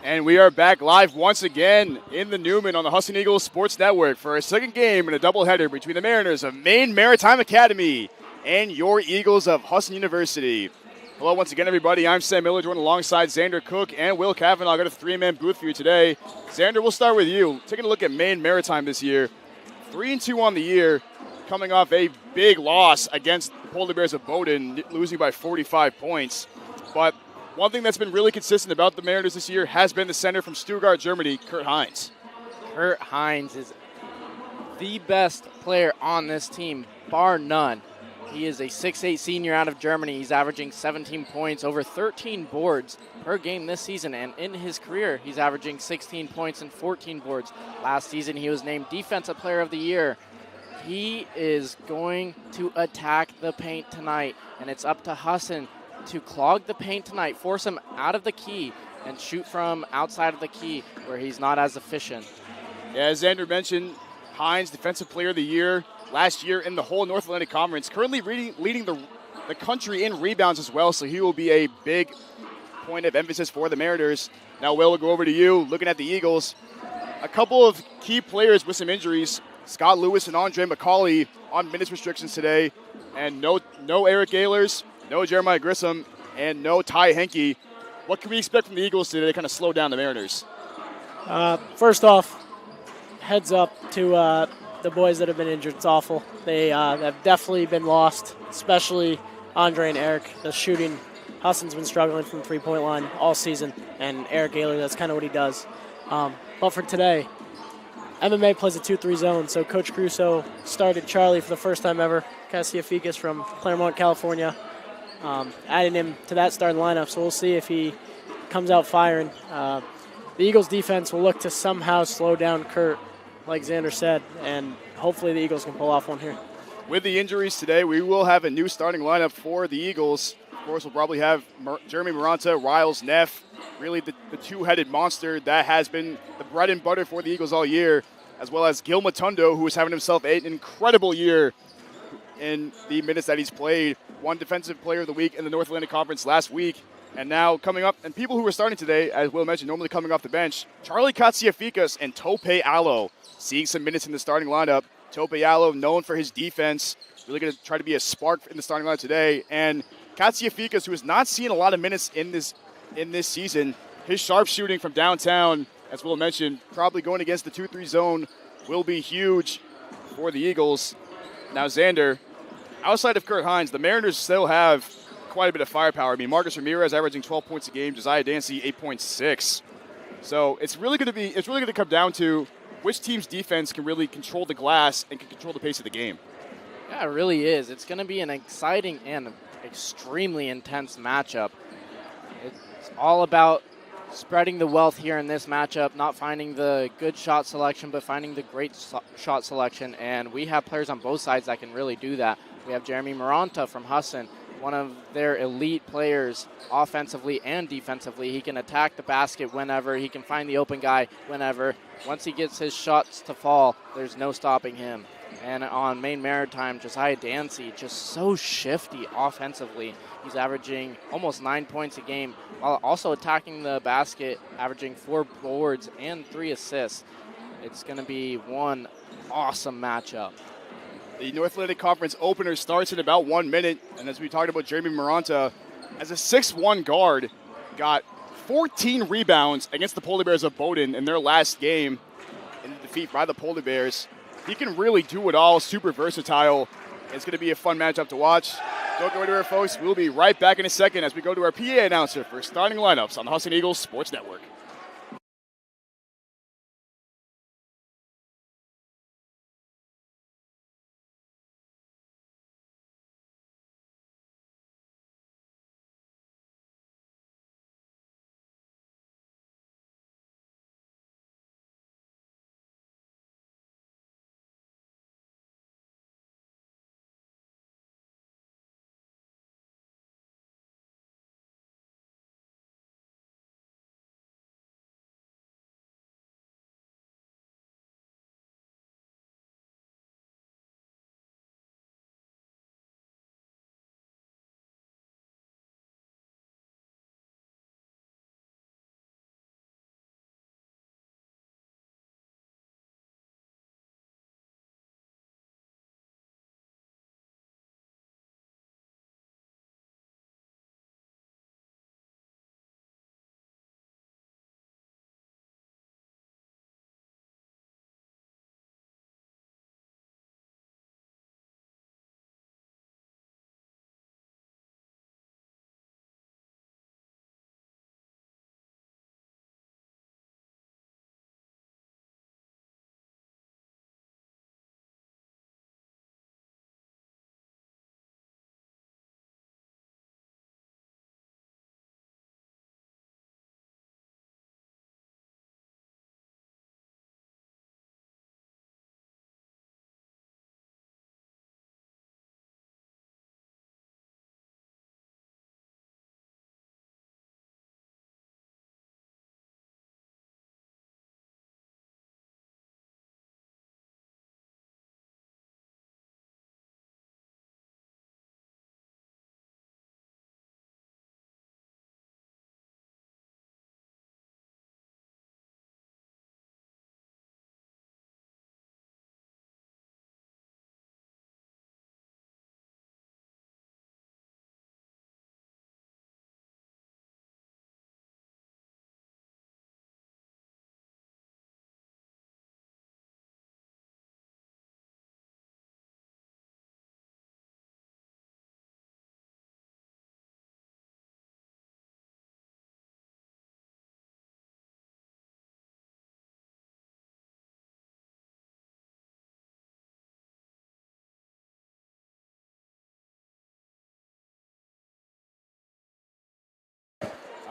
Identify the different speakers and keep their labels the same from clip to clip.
Speaker 1: And we are back live once again in the Newman on the Husson Eagles Sports Network for a second game in a doubleheader between the Mariners of Maine Maritime Academy and your Eagles of Husson University. Hello once again, everybody. I'm Sam Miller, joined alongside Xander Cook and Will Kavanaugh. I got a three-man booth for you today. Xander, we'll start with you. Taking a look at Maine Maritime this year, 3-2 on the year, coming off a big loss against the Polar Bears of Bowdoin, losing by 45 points. But one thing that's been really consistent about the Mariners this year has been the center from Stuttgart, Germany, Kurt Heinz.
Speaker 2: Kurt Heinz is the best player on this team, bar none. He is a 6'8 senior out of Germany. He's averaging 17 points, over 13 boards per game this season. And in his career, he's averaging 16 points and 14 boards. Last season, he was named Defensive Player of the Year. He is going to attack the paint tonight, and it's up to Husson to clog the paint tonight, force him out of the key, and shoot from outside of the key where he's not as efficient.
Speaker 1: Yeah, as Xander mentioned, Heinz, Defensive Player of the Year last year in the whole North Atlantic Conference, currently leading the country in rebounds as well, so he will be a big point of emphasis for the Mariners. Now, Will, we'll go over to you. Looking at the Eagles, a couple of key players with some injuries. Scott Lewis and Andre McCauley on minutes restrictions today, and no Eric Ehlers, no Jeremiah Grissom, and no Ty Henke. What can we expect from the Eagles today to kind of slow down the Mariners?
Speaker 3: First off, heads up to the boys that have been injured. It's awful. They have definitely been lost, especially Andre and Eric. The shooting, Husson's been struggling from the three-point line all season, and Eric Ehlers, that's kind of what he does. But for today, MMA plays a 2-3 zone, so Coach Crusoe started Charlie for the first time ever, Cassiaficas from Claremont, California, adding him to that starting lineup, so we'll see if he comes out firing. The Eagles' defense will look to somehow slow down Kurt, like Xander said, and hopefully the Eagles can pull off one here.
Speaker 1: With the injuries today, we will have a new starting lineup for the Eagles. Of course, we'll probably have Jeremy Maranta, Riles Neff, really the two-headed monster that has been the bread and butter for the Eagles all year, as well as Gil Matundo, who is having himself an incredible year in the minutes that he's played. Won Defensive Player of the Week in the North Atlantic Conference last week. And now coming up, and people who are starting today, as Will mentioned, normally coming off the bench, Charlie Katsiafikas and Tope Allo seeing some minutes in the starting lineup. Tope Allo, known for his defense, really going to try to be a spark in the starting lineup today. And Katsiafikas, who has not seen a lot of minutes in this season, his sharp shooting from downtown, as Will mentioned, probably going against the 2-3 zone will be huge for the Eagles. Now, Xander, outside of Kurt Heinz, the Mariners still have quite a bit of firepower. I mean, Marcus Ramirez averaging 12 points a game, Josiah Dancy 8.6. So it's really going to come down to which team's defense can really control the glass and can control the pace of the game.
Speaker 2: Yeah, it really is. It's going to be an exciting and extremely intense matchup. It's all about spreading the wealth here in this matchup, not finding the good shot selection, but finding the great shot selection. And we have players on both sides that can really do that. We have Jeremy Maranta from Husson, one of their elite players offensively and defensively. He can attack the basket whenever. He can find the open guy whenever. Once he gets his shots to fall, there's no stopping him. And on Maine Maritime, Josiah Dancy, just so shifty offensively. He's averaging almost 9 points a game while also attacking the basket, averaging 4 boards and 3 assists. It's going to be one awesome matchup.
Speaker 1: The North Atlantic Conference opener starts in about 1 minute, and as we talked about, Jeremy Maranta, as a 6'1 guard, got 14 rebounds against the Polar Bears of Bowdoin in their last game in the defeat by the Polar Bears. He can really do it all, super versatile. It's going to be a fun matchup to watch. Don't go anywhere, folks. We'll be right back in a second as we go to our PA announcer for starting lineups on the Husson Eagles Sports Network.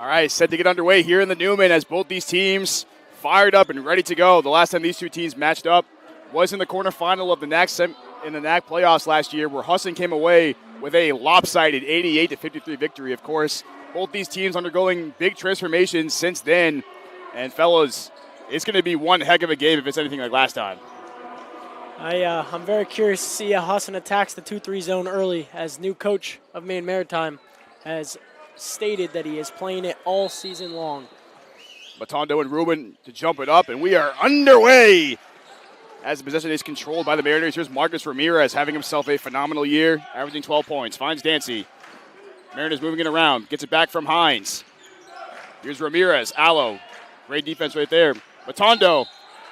Speaker 1: All right, set to get underway here in the Newman as both these teams fired up and ready to go. The last time these two teams matched up was in the quarterfinal of the NAC playoffs last year, where Husson came away with a lopsided 88-53 victory. Of course, both these teams undergoing big transformations since then. And fellas, it's going to be one heck of a game if it's anything like last time.
Speaker 3: I'm very curious to see how Husson attacks the 2-3 zone early, as new coach of Maine Maritime has stated that he is playing it all season long.
Speaker 1: Matondo and Ruben to jump it up, and we are underway. As the possession is controlled by the Mariners, here's Marcus Ramirez having himself a phenomenal year, averaging 12 points. Finds Dancy. Mariners moving it around. Gets it back from Hines. Here's Ramirez. Allo. Great defense right there. Matondo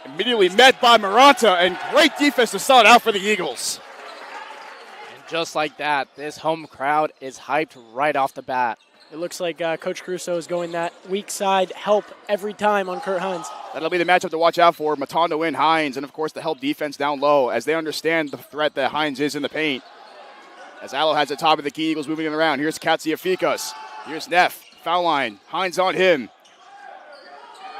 Speaker 1: immediately met by Maranta, and great defense to start out for the Eagles.
Speaker 2: And just like that, this home crowd is hyped right off the bat.
Speaker 3: It looks like Coach Caruso is going that weak side help every time on Kurt Hines.
Speaker 1: That'll be the matchup to watch out for. Matondo and Hines, and of course the help defense down low as they understand the threat that Hines is in the paint. As Allo has the top of the key, Eagles moving it around. Here's Katsiafikas. Here's Neff. Foul line. Hines on him.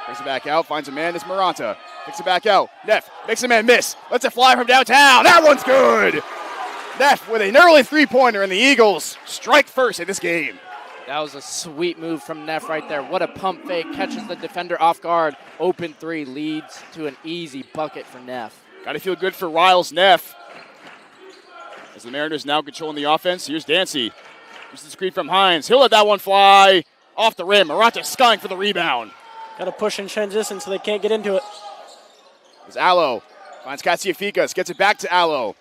Speaker 1: Brings it back out. Finds a man. It's Maranta. Takes it back out. Neff makes a man miss. Lets it fly from downtown. That one's good. Neff with an early three-pointer, and the Eagles strike first in this game.
Speaker 2: That was a sweet move from Neff right there. What a pump fake. Catches the defender off guard. Open three leads to an easy bucket for Neff.
Speaker 1: Got to feel good for Riles Neff. As the Mariners now controlling the offense, here's Dancy. Here's the screen from Hines. He'll let that one fly off the rim. Maranta skying for the rebound.
Speaker 3: Got to push in transition so they can't get into it.
Speaker 1: As Allo finds Katsiafikas. Gets it back to Allo.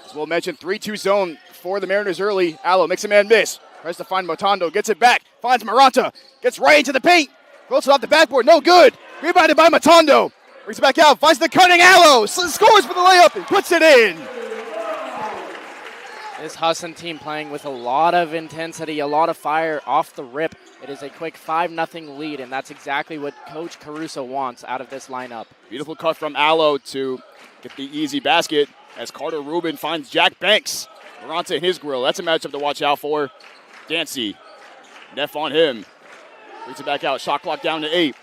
Speaker 1: As we'll mention, 3-2 zone for the Mariners early. Allo makes a man miss. Tries to find Matondo, gets it back, finds Maranta, gets right into the paint, throws it off the backboard, no good. Rebounded by Matondo, brings it back out, finds the cutting Allo, scores for the layup and puts it in.
Speaker 2: This Husson team playing with a lot of intensity, a lot of fire off the rip. It is a quick 5-0 lead, and that's exactly what Coach Caruso wants out of this lineup.
Speaker 1: Beautiful cut from Allo to get the easy basket as Carter Rubin finds Jack Banks. Maranta in his grill, that's a matchup to watch out for. Dancy, Neff on him. Brings it back out. Shot clock down to 8.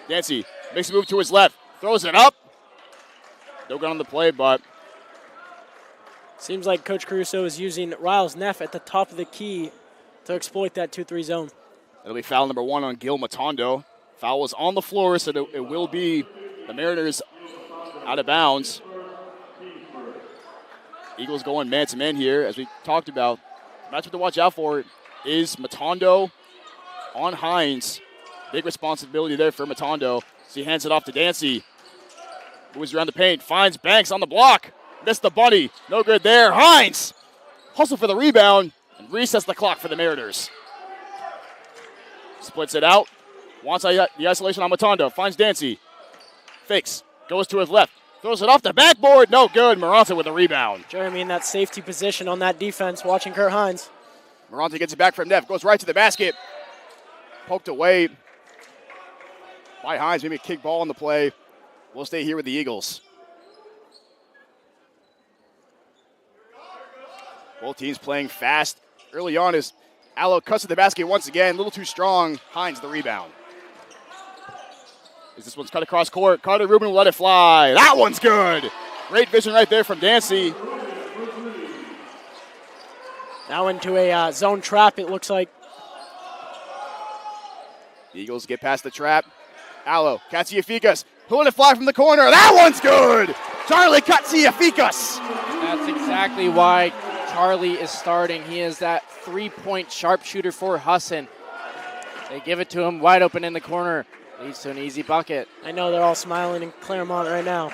Speaker 1: Dancy makes a move to his left. Throws it up. No good on the play, but.
Speaker 3: Seems like Coach Caruso is using Riles Neff at the top of the key to exploit that 2-3 zone.
Speaker 1: It'll be foul number 1 on Gil Matondo. Foul was on the floor, so it will be the Mariners out of bounds. Eagles going man-to-man here, as we talked about. Matchup to watch out for is Matondo on Hines. Big responsibility there for Matondo. So he hands it off to Dancy. Moves around the paint, finds Banks on the block. Missed the bunny. No good there. Hines hustle for the rebound and resets the clock for the Mariners. Splits it out. Wants the isolation on Matondo. Finds Dancy. Fakes. Goes to his left. Throws it off the backboard. No good. Maranta with a rebound.
Speaker 3: Jeremy in that safety position on that defense, watching Kurt Hines.
Speaker 1: Maranta gets it back from Neff. Goes right to the basket. Poked away by Hines. Maybe a kick ball on the play. We'll stay here with the Eagles. Both teams playing fast. Early on as Allo cuts to the basket once again. A little too strong. Hines the rebound. As this one's cut across court. Carter Rubin will let it fly. That one's good. Great vision right there from Dancy.
Speaker 3: Now into a zone trap, it looks like.
Speaker 1: The Eagles get past the trap. Allo, Katsiafikas, pulling it fly from the corner. That one's good. Charlie Katsiafikas.
Speaker 2: That's exactly why Charlie is starting. He is that three-point sharpshooter for Husson. They give it to him wide open in the corner. Leads to an easy bucket.
Speaker 3: I know they're all smiling in Claremont right now.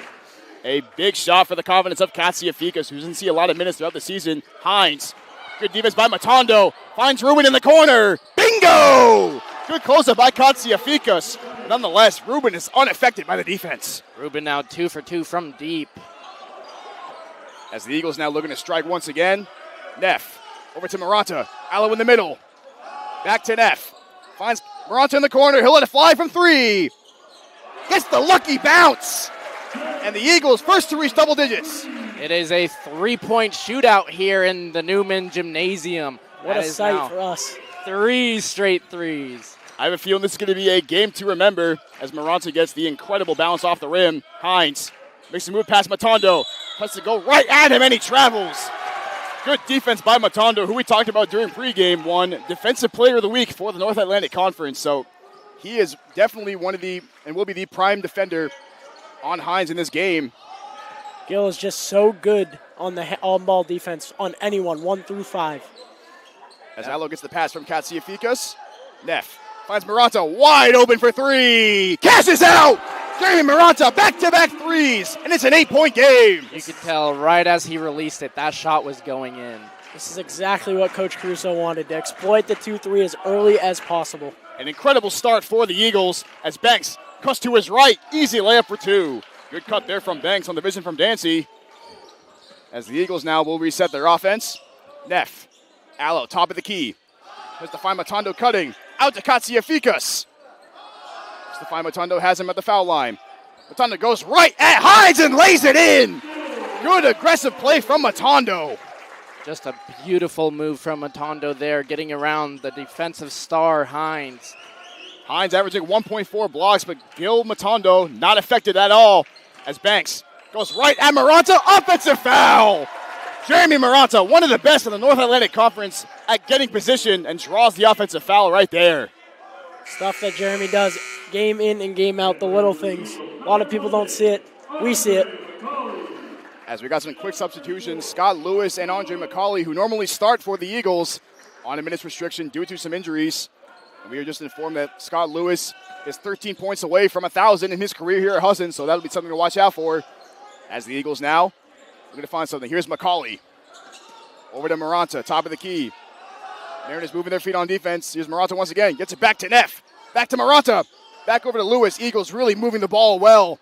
Speaker 1: A big shot for the confidence of Katsiafikas, who doesn't see a lot of minutes throughout the season. Hines, good defense by Matondo. Finds Rubin in the corner. Bingo! Good close-up by Katsiafikas. Nonetheless, Rubin is unaffected by the defense.
Speaker 2: Rubin now 2 for 2 from deep.
Speaker 1: As the Eagles now looking to strike once again. Neff over to Maranta. Allo in the middle. Back to Neff. Finds Maranta in the corner. He'll let it fly from 3. Gets the lucky bounce. And the Eagles first to reach double digits.
Speaker 2: It is a 3-point shootout here in the Newman Gymnasium.
Speaker 3: What a sight for us.
Speaker 2: 3 straight threes.
Speaker 1: I have a feeling this is going to be a game to remember as Maranto gets the incredible bounce off the rim. Hines makes a move past Matondo. Has to go right at him, and he travels. Good defense by Matondo, who we talked about during pregame, won Defensive Player of the Week for the North Atlantic Conference. So he is definitely one of the, and will be the prime defender on Hines in this game.
Speaker 3: Gill is just so good on the on-ball defense on anyone, 1 through 5.
Speaker 1: As Allo gets the pass from Katsiafikas, Neff finds Maranto wide open for 3. Cashes out! Jeremy Maranto back-to-back threes, and it's an 8-point game.
Speaker 2: You could tell right as he released it, that shot was going in.
Speaker 3: This is exactly what Coach Caruso wanted, to exploit the 2-3 as early as possible.
Speaker 1: An incredible start for the Eagles as Banks cuts to his right. Easy layup for 2. Good cut there from Banks on the vision from Dancy. As the Eagles now will reset their offense. Neff, Allo, top of the key. Has to find Matondo cutting. Out to Katsiafikas. Stefan Matondo has him at the foul line. Matondo goes right at Hines and lays it in. Good aggressive play from Matondo.
Speaker 2: Just a beautiful move from Matondo there, getting around the defensive star, Hines.
Speaker 1: Hines averaging 1.4 blocks, but Gil Matondo not affected at all as Banks goes right at Maranto. Offensive foul. Jeremy Maranto, one of the best in the North Atlantic Conference at getting position, and draws the offensive foul right there.
Speaker 3: Stuff that Jeremy does game in and game out, the little things. A lot of people don't see it. We see it.
Speaker 1: As we got some quick substitutions, Scott Lewis and Andre McCauley, who normally start for the Eagles, on a minutes restriction due to some injuries. And we are just informed that Scott Lewis is 13 points away from 1,000 in his career here at Husson, so that'll be something to watch out for. As the Eagles now, we're going to find something. Here's McCauley. Over to Maranto, top of the key. Mariners moving their feet on defense. Here's Maranto once again. Gets it back to Neff. Back to Maranto. Back over to Lewis. Eagles really moving the ball well.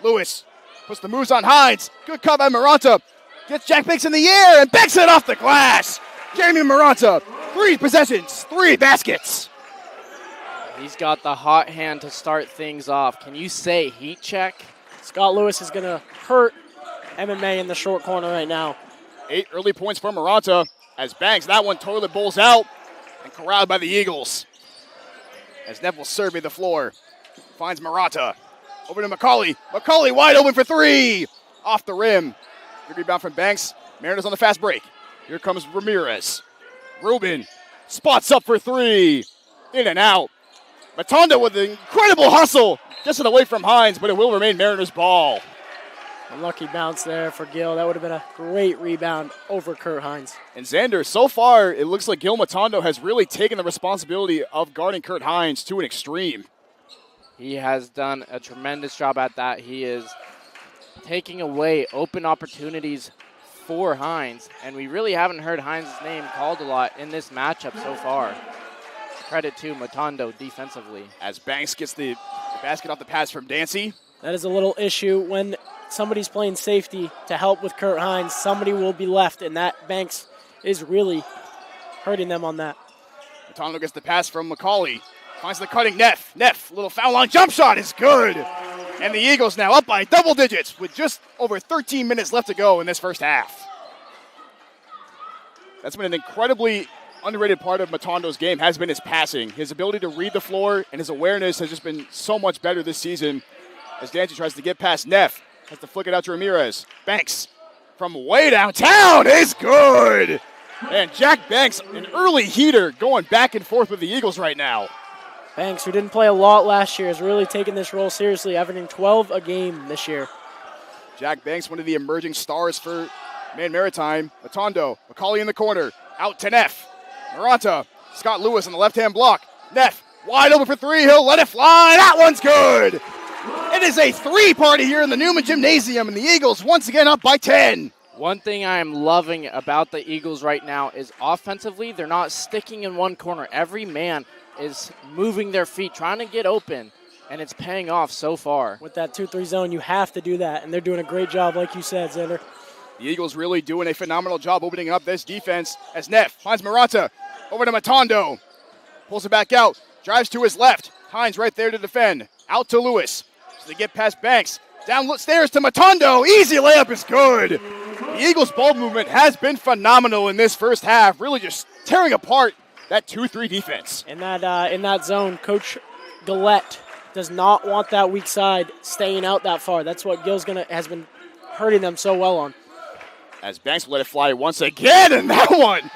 Speaker 1: Lewis puts the moves on Hines. Good cut by Maranto. Gets Jack Banks in the air and backs it off the glass. Jeremy Maranto, 3 possessions, 3 baskets.
Speaker 2: He's got the hot hand to start things off. Can you say heat check?
Speaker 3: Scott Lewis is going to hurt MMA in the short corner right now.
Speaker 1: 8 early points for Maranto as Banks, that one toilet bowls out and corralled by the Eagles. As Neff will survey the floor. Finds Maranto. Over to McCauley. McCauley wide open for 3. Off the rim. Good rebound from Banks. Mariners on the fast break. Here comes Ramirez. Rubin spots up for 3. In and out. Matondo with an incredible hustle. Just away from Hines, but it will remain Mariners ball.
Speaker 3: Unlucky bounce there for Gil. That would have been a great rebound over Kurt Hines.
Speaker 1: And Xander, so far, it looks like Gil Matondo has really taken the responsibility of guarding Kurt Hines to an extreme.
Speaker 2: He has done a tremendous job at that. He is taking away open opportunities for Hines, and we really haven't heard Hines' name called a lot in this matchup so far. Credit to Matondo defensively. As
Speaker 1: Banks gets the basket off the pass from Dancy.
Speaker 3: That is a little issue when somebody's playing safety to help with Kurt Hines. Somebody will be left, and that Banks is really hurting them on that.
Speaker 1: Matondo gets the pass from McCauley. Finds the cutting Neff. Neff, little foul line jump shot is good. And the Eagles now up by double digits with just over 13 minutes left to go in this first half. That's been an incredibly underrated part of Matondo's game, has been his passing. His ability to read the floor and his awareness has just been so much better this season. As Dancy tries to get past Neff, has to flick it out to Ramirez. Banks from way downtown is good. And Jack Banks, an early heater, going back and forth with the Eagles right now.
Speaker 3: Banks, who didn't play a lot last year, is really taking this role seriously, averaging 12 a game this year.
Speaker 1: Jack Banks, one of the emerging stars for Maine Maritime. Matondo, McCauley in the corner, out to Neff. Maranto, Scott Lewis on the left-hand block. Neff, wide open for 3, he'll let it fly, that one's good! It is a 3-party here in the Newman Gymnasium, and the Eagles once again up by 10.
Speaker 2: One thing I am loving about the Eagles right now is offensively, they're not sticking in one corner. Every man is moving their feet, trying to get open, and it's paying off so far.
Speaker 3: With that 2-3 zone, you have to do that, and they're doing a great job, like you said, Xander.
Speaker 1: The Eagles really doing a phenomenal job opening up this defense as Neff finds Maranto over to Matondo. Pulls it back out, drives to his left. Hines right there to defend. Out to Lewis. So they get past Banks. Downstairs to Matondo. Easy layup is good. The Eagles' ball movement has been phenomenal in this first half, really just tearing apart that 2-3 defense.
Speaker 3: In that zone, Coach Gillette does not want that weak side staying out that far. That's what Gill's has been hurting them so well on.
Speaker 1: As Banks will let it fly once again, and that one,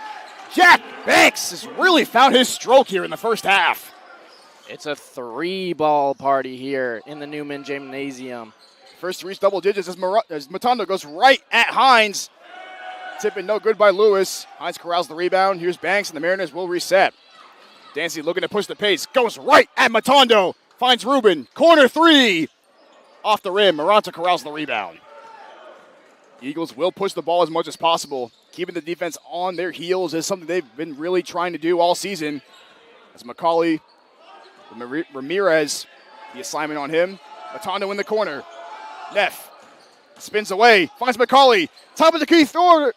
Speaker 1: Jack Banks has really found his stroke here in the first half.
Speaker 2: It's a 3-ball party here in the Newman Gymnasium.
Speaker 1: First to reach double digits as Matondo goes right at Hines. Tipping no good by Lewis. Hines corrals the rebound. Here's Banks, and the Mariners will reset. Dancy looking to push the pace. Goes right at Matondo. Finds Rubin. Corner 3. Off the rim. Maranta corrals the rebound. Eagles will push the ball as much as possible. Keeping the defense on their heels is something they've been really trying to do all season. As McCauley, Ramirez, the assignment on him. Matondo in the corner. Neff spins away, finds McCauley. Top of the key, 3.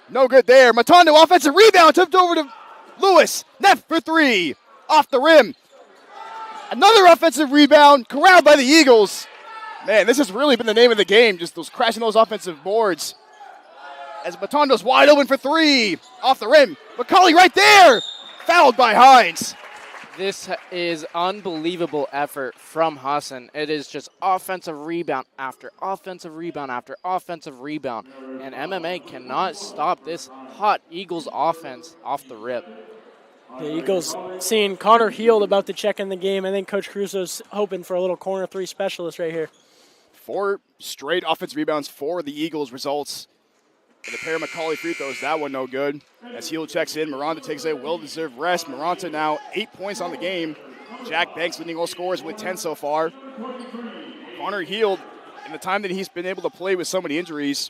Speaker 1: No good there. Matondo, offensive rebound, tipped over to Lewis. Neff for 3. Off the rim. Another offensive rebound, corralled by the Eagles. Man, this has really been the name of the game, just those crashing those offensive boards. As Matondo's wide open for 3. Off the rim. McCauley right there. Fouled by Hines.
Speaker 2: This is unbelievable effort from Husson. It is just offensive rebound after offensive rebound after offensive rebound. And MMA cannot stop this hot Eagles offense off the rip.
Speaker 3: The Eagles seeing Connor Heald about to check in the game. I think Coach Crusoe's hoping for a little corner 3 specialist right here.
Speaker 1: 4 straight offensive rebounds for the Eagles results. And a pair of McCauley free throws, that one no good. As Heald checks in, Miranda takes a well-deserved rest. Miranda now 8 points on the game. Jack Banks leading all scorers with 10 so far. Connor Heald, in the time that he's been able to play with so many injuries,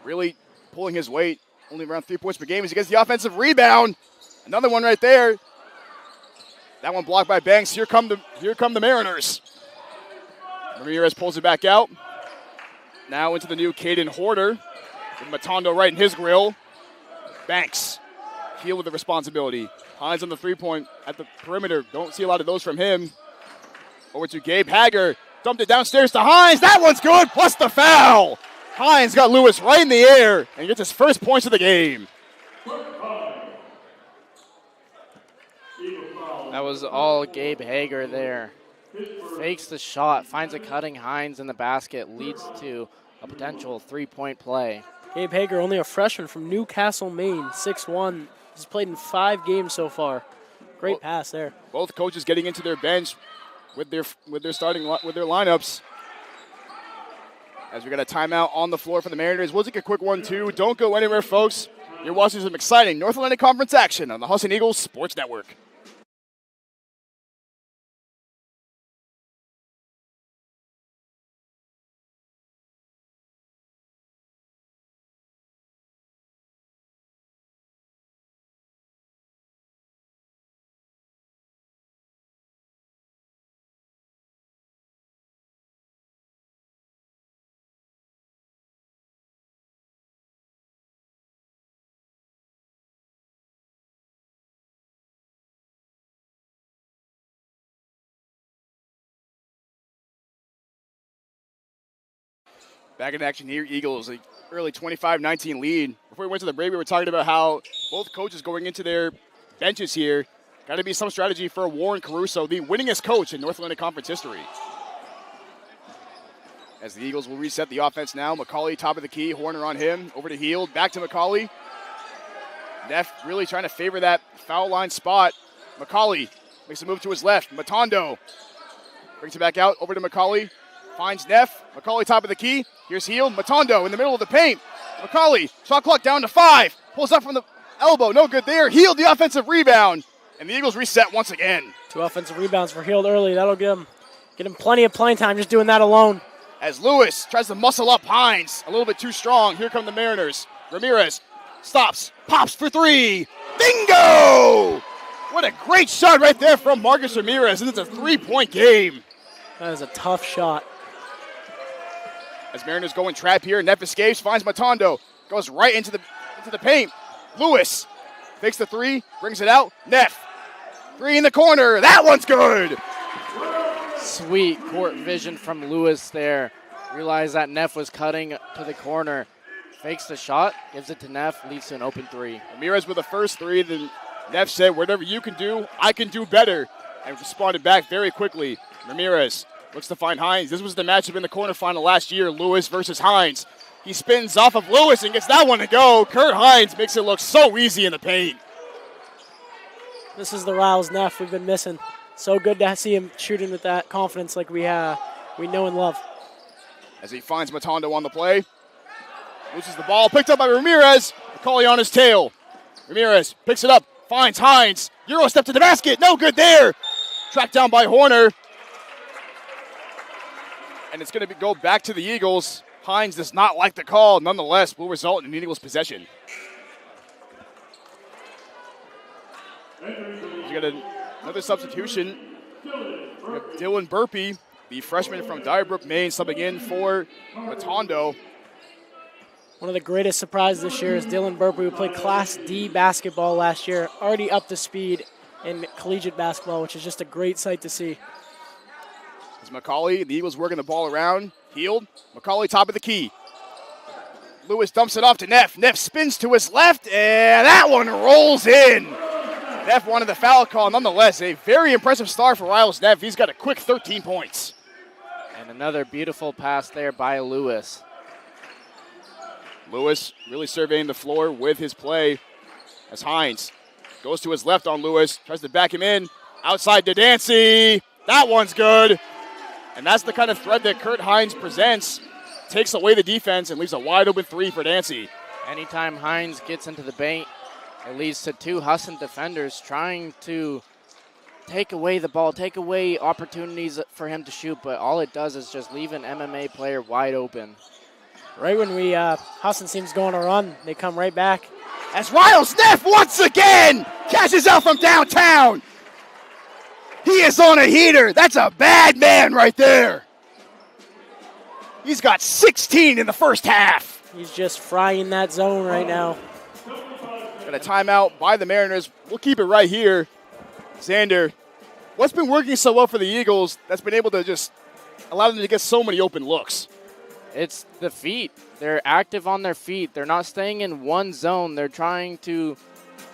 Speaker 1: really pulling his weight. Only around 3 points per game as he gets the offensive rebound. Another one right there. That one blocked by Banks. Here come the Mariners. Ramirez pulls it back out. Now into the new Caden Horder. With Matondo right in his grill. Banks. Heald with the responsibility. Hines on the 3-point at the perimeter. Don't see a lot of those from him. Over to Gabe Hager. Dumped it downstairs to Hines. That one's good. Plus the foul. Hines got Lewis right in the air and gets his first points of the game.
Speaker 2: That was all Gabe Hager there. Fakes the shot. Finds a cutting Hines in the basket. Leads to a potential 3-point play.
Speaker 3: Gabe Hager, only a freshman from Newcastle, Maine, 6'1". He's played in 5 games so far. Great pass there.
Speaker 1: Both coaches getting into their bench with their lineups. As we got a timeout on the floor for the Mariners. We'll take a quick 1-2. Don't go anywhere, folks. You're watching some exciting North Atlantic Conference action on the Husson Eagles Sports Network. Back in action here, Eagles, an early 25-19 lead. Before we went to the break, we were talking about how both coaches going into their benches here, got to be some strategy for Warren Caruso, the winningest coach in North Atlantic Conference history. As the Eagles will reset the offense now, McCauley top of the key, Horner on him, over to Heald, back to McCauley. Neff really trying to favor that foul line spot. McCauley makes a move to his left. Matondo brings it back out, over to McCauley. Finds Neff. McCauley top of the key. Here's Heald. Matondo in the middle of the paint. McCauley, shot clock down to 5. Pulls up from the elbow. No good there. Heald the offensive rebound. And the Eagles reset once again.
Speaker 3: 2 offensive rebounds for Heald early. That'll get him plenty of playing time just doing that alone.
Speaker 1: As Lewis tries to muscle up Hines. A little bit too strong. Here come the Mariners. Ramirez stops. Pops for 3. Bingo! What a great shot right there from Marcus Ramirez. And it's a 3-point game.
Speaker 3: That is a tough shot.
Speaker 1: As Mariners go in trap here, Neff escapes, finds Matondo, goes right into the paint. Lewis fakes the 3, brings it out. Neff, 3 in the corner. That one's good.
Speaker 2: Sweet court vision from Lewis there. Realized that Neff was cutting to the corner. Fakes the shot, gives it to Neff, leads to an open 3.
Speaker 1: Ramirez with the first 3, then Neff said, whatever you can do, I can do better, and responded back very quickly. Ramirez looks to find Hines. This was the matchup in the quarterfinal last year, Lewis versus Hines. He spins off of Lewis and gets that one to go. Kurt Hines makes it look so easy in the paint.
Speaker 3: This is the Riles Neff we've been missing. So good to see him shooting with that confidence like we know and love.
Speaker 1: As he finds Matondo on the play. Loses the ball, picked up by Ramirez. McCauley on his tail. Ramirez picks it up, finds Hines. Euro step to the basket, no good there. Tracked down by Horner. And it's going to go back to the Eagles. Hines does not like the call. Nonetheless, will result in an Eagles possession. You got another substitution. Dylan Burpee, the freshman from Dyerbrook, Maine, subbing in for Matondo.
Speaker 3: One of the greatest surprises this year is Dylan Burpee, who played Class D basketball last year, already up to speed in collegiate basketball, which is just a great sight to see.
Speaker 1: As McCauley, the Eagles working the ball around. Healed. McCauley top of the key. Lewis dumps it off to Neff. Neff spins to his left, and that one rolls in. Neff wanted the foul call. Nonetheless, a very impressive start for Riles Neff. He's got a quick 13 points.
Speaker 2: And another beautiful pass there by Lewis.
Speaker 1: Lewis really surveying the floor with his play as Hines goes to his left on Lewis, tries to back him in. Outside to Dancy. That one's good. And that's the kind of threat that Kurt Hines presents. Takes away the defense and leaves a wide open three for Dancy.
Speaker 2: Anytime Hines gets into the paint, it leads to two Husson defenders trying to take away the ball, take away opportunities for him to shoot, but all it does is just leave an MMA player wide open.
Speaker 3: Right when Husson seems going to run, they come right back.
Speaker 1: As Riles Neff once again catches out from downtown. He is on a heater. That's a bad man right there. He's got 16 in the first half.
Speaker 3: He's just frying that zone right now.
Speaker 1: Got a timeout by the Mariners. We'll keep it right here. Xander, what's been working so well for the Eagles that's been able to just allow them to get so many open looks?
Speaker 2: It's the feet. They're active on their feet. They're not staying in one zone. They're trying to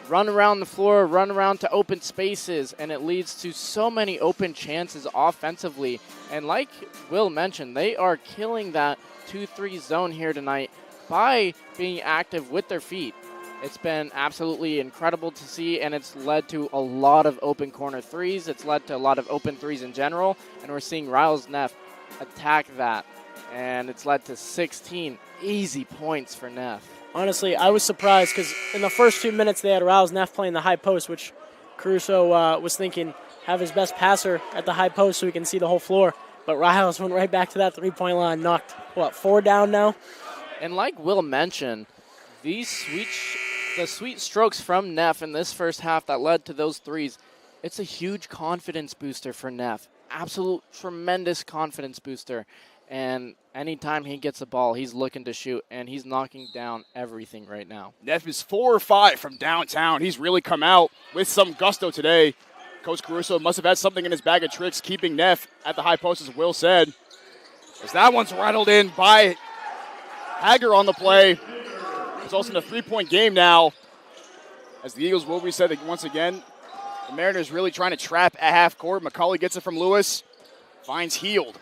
Speaker 2: run around the floor, run around to open spaces, and it leads to so many open chances offensively. And like Will mentioned, they are killing that 2-3 zone here tonight by being active with their feet. It's been absolutely incredible to see, and it's led to a lot of open corner threes. It's led to a lot of open threes in general, and we're seeing Riles Neff attack that. And it's led to 16 easy points for Neff.
Speaker 3: Honestly, I was surprised because in the first 2 minutes they had Riles Neff playing the high post, which Caruso was thinking have his best passer at the high post so he can see the whole floor. But Riles went right back to that three-point line, knocked, 4 down now?
Speaker 2: And like Will mentioned, the sweet strokes from Neff in this first half that led to those threes, it's a huge confidence booster for Neff. Absolute tremendous confidence booster. And anytime he gets the ball, he's looking to shoot, and he's knocking down everything right now.
Speaker 1: Neff is 4 or 5 from downtown. He's really come out with some gusto today. Coach Caruso must have had something in his bag of tricks keeping Neff at the high post, as Will said. As that one's rattled in by Hager on the play. It's also in a 3-point game now. As the Eagles will reset it once again. The Mariners really trying to trap at half court. McCauley gets it from Lewis. Finds Heald.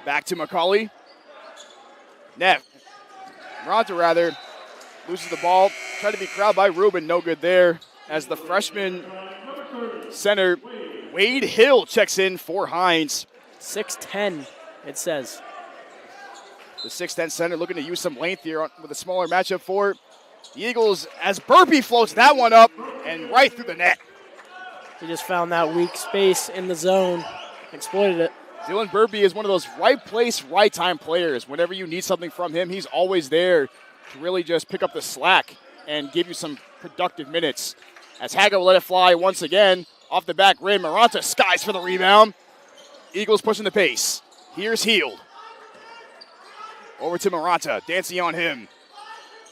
Speaker 1: Back to McCauley. Neff. Maranto, rather, loses the ball. Tried to be crowded by Rubin. No good there. As the freshman center, Wade Hill, checks in for Hines.
Speaker 3: 6'10", it says.
Speaker 1: The 6'10" center looking to use some length here with a smaller matchup for the Eagles as Burpee floats that one up and right through the net.
Speaker 3: He just found that weak space in the zone, exploited it.
Speaker 1: Dylan Burpee is one of those right place, right time players. Whenever you need something from him, he's always there to really just pick up the slack and give you some productive minutes. As Haga will let it fly once again. Off the back rim, Maranta skies for the rebound. Eagles pushing the pace. Here's Heald. Over to Maranta, dancing on him.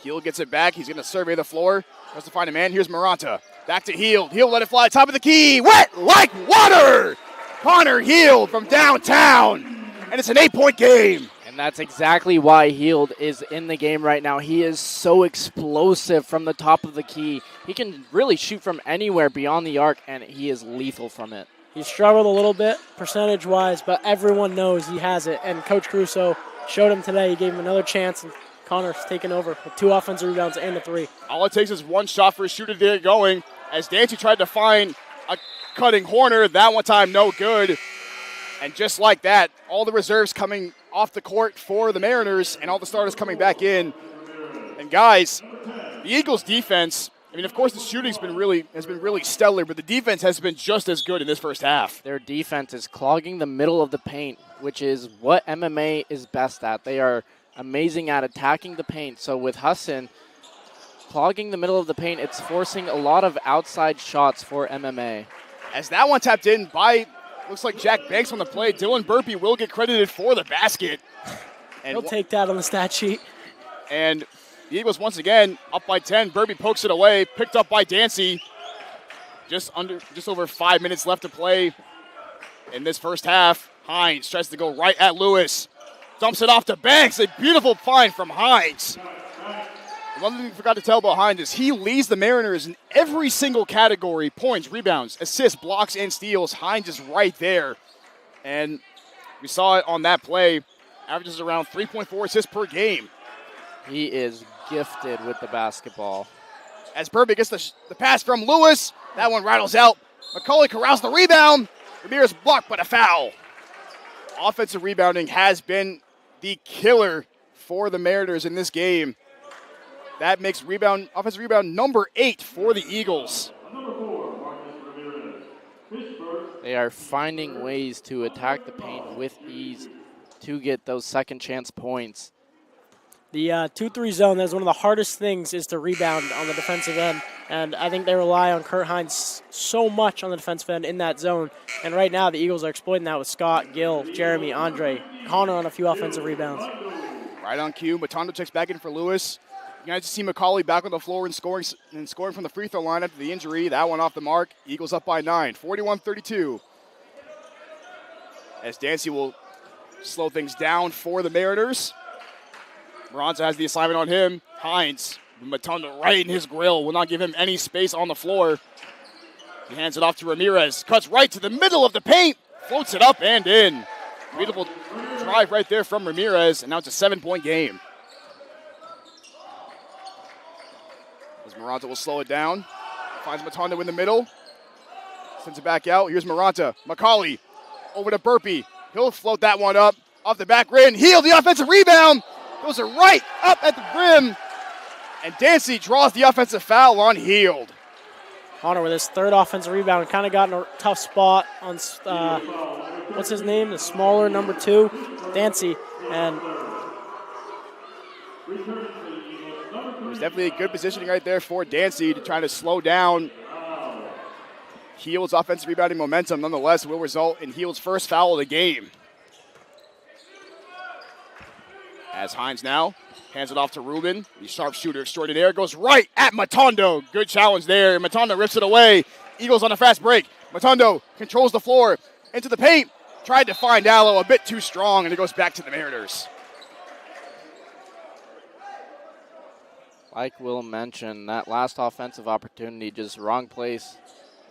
Speaker 1: Heald gets it back. He's going to survey the floor. Tries to find a man. Here's Maranta. Back to Heald. Heald let it fly. Top of the key. Wet like water. Connor Heald from downtown. And it's an 8-point game.
Speaker 2: And And that's exactly why Heald is in the game right now. He is so explosive from the top of the key. He can really shoot from anywhere beyond the arc, and he is lethal from it.
Speaker 3: He struggled a little bit percentage-wise, but everyone knows he has it. And Coach Caruso showed him today. He gave him another chance, and Connor's taken over with 2 offensive rebounds and a 3.
Speaker 1: All it takes is one shot for a shooter to get it going. As Dancy tried to find a cutting corner, that one time no good. And just like that, all the reserves coming off the court for the Mariners and all the starters coming back in. And guys, the Eagles defense, I mean, of course the shooting's has been really stellar, but the defense has been just as good in this first half.
Speaker 2: Their defense is clogging the middle of the paint, which is what MMA is best at. They are amazing at attacking the paint. So with Husson clogging the middle of the paint, it's forcing a lot of outside shots for MMA.
Speaker 1: As that one tapped in by, looks like Jack Banks on the play, Dylan Burpee will get credited for the basket.
Speaker 3: And he'll take that on the stat sheet.
Speaker 1: And the Eagles once again up by 10. Burpee pokes it away, picked up by Dancy. Just over 5 minutes left to play in this first half. Hines tries to go right at Lewis. Dumps it off to Banks. A beautiful find from Hines. One thing we forgot to tell about Hines is he leads the Mariners in every single category: points, rebounds, assists, blocks, and steals. Hines is right there. And we saw it on that play. Averages around 3.4 assists per game.
Speaker 2: He is gifted with the basketball.
Speaker 1: As Burpee gets the pass from Lewis, that one rattles out. McCauley corrals the rebound. Ramirez blocked, but a foul. Offensive rebounding has been the killer for the Mariners in this game. That makes offensive rebound number 8 for the Eagles.
Speaker 2: They are finding ways to attack the paint with ease to get those second chance points.
Speaker 3: The 2-3 zone, that's one of the hardest things, is to rebound on the defensive end. And I think they rely on Kurt Hines so much on the defensive end in that zone. And right now the Eagles are exploiting that with Scott, Gill, Jeremy, Andre, Connor on a few offensive rebounds.
Speaker 1: Right on cue. Matondo checks back in for Lewis. You guys see McCauley back on the floor and scoring from the free throw line after the injury. That one off the mark. Eagles up by 9, 41-32. As Dancy will slow things down for the Mariners. Maranza has the assignment on him. Hines, Matondo right in his grill. Will not give him any space on the floor. He hands it off to Ramirez. Cuts right to the middle of the paint. Floats it up and in. Beautiful drive right there from Ramirez. And now it's a 7-point game. As Maranta will slow it down. Finds Matondo in the middle. Sends it back out. Here's Maranta. McCauley over to Burpee. He'll float that one up. Off the back rim. Heald, the offensive rebound. Goes it right up at the rim. And Dancy draws the offensive foul on Heald.
Speaker 3: Connor with his 3rd offensive rebound. Kind of got in a tough spot on, what's his name? The smaller number 2, Dancy. And
Speaker 1: it was definitely a good positioning right there for Dancy to try to slow down Heald's offensive rebounding momentum. Nonetheless, will result in Heald's first foul of the game. As Hines now hands it off to Ruben. The sharpshooter extraordinaire goes right at Matondo. Good challenge there. Matondo rips it away. Eagles on a fast break. Matondo controls the floor into the paint. Tried to find Allo, a bit too strong, and it goes back to the Mariners.
Speaker 2: Like Will mentioned, that last offensive opportunity, just wrong place,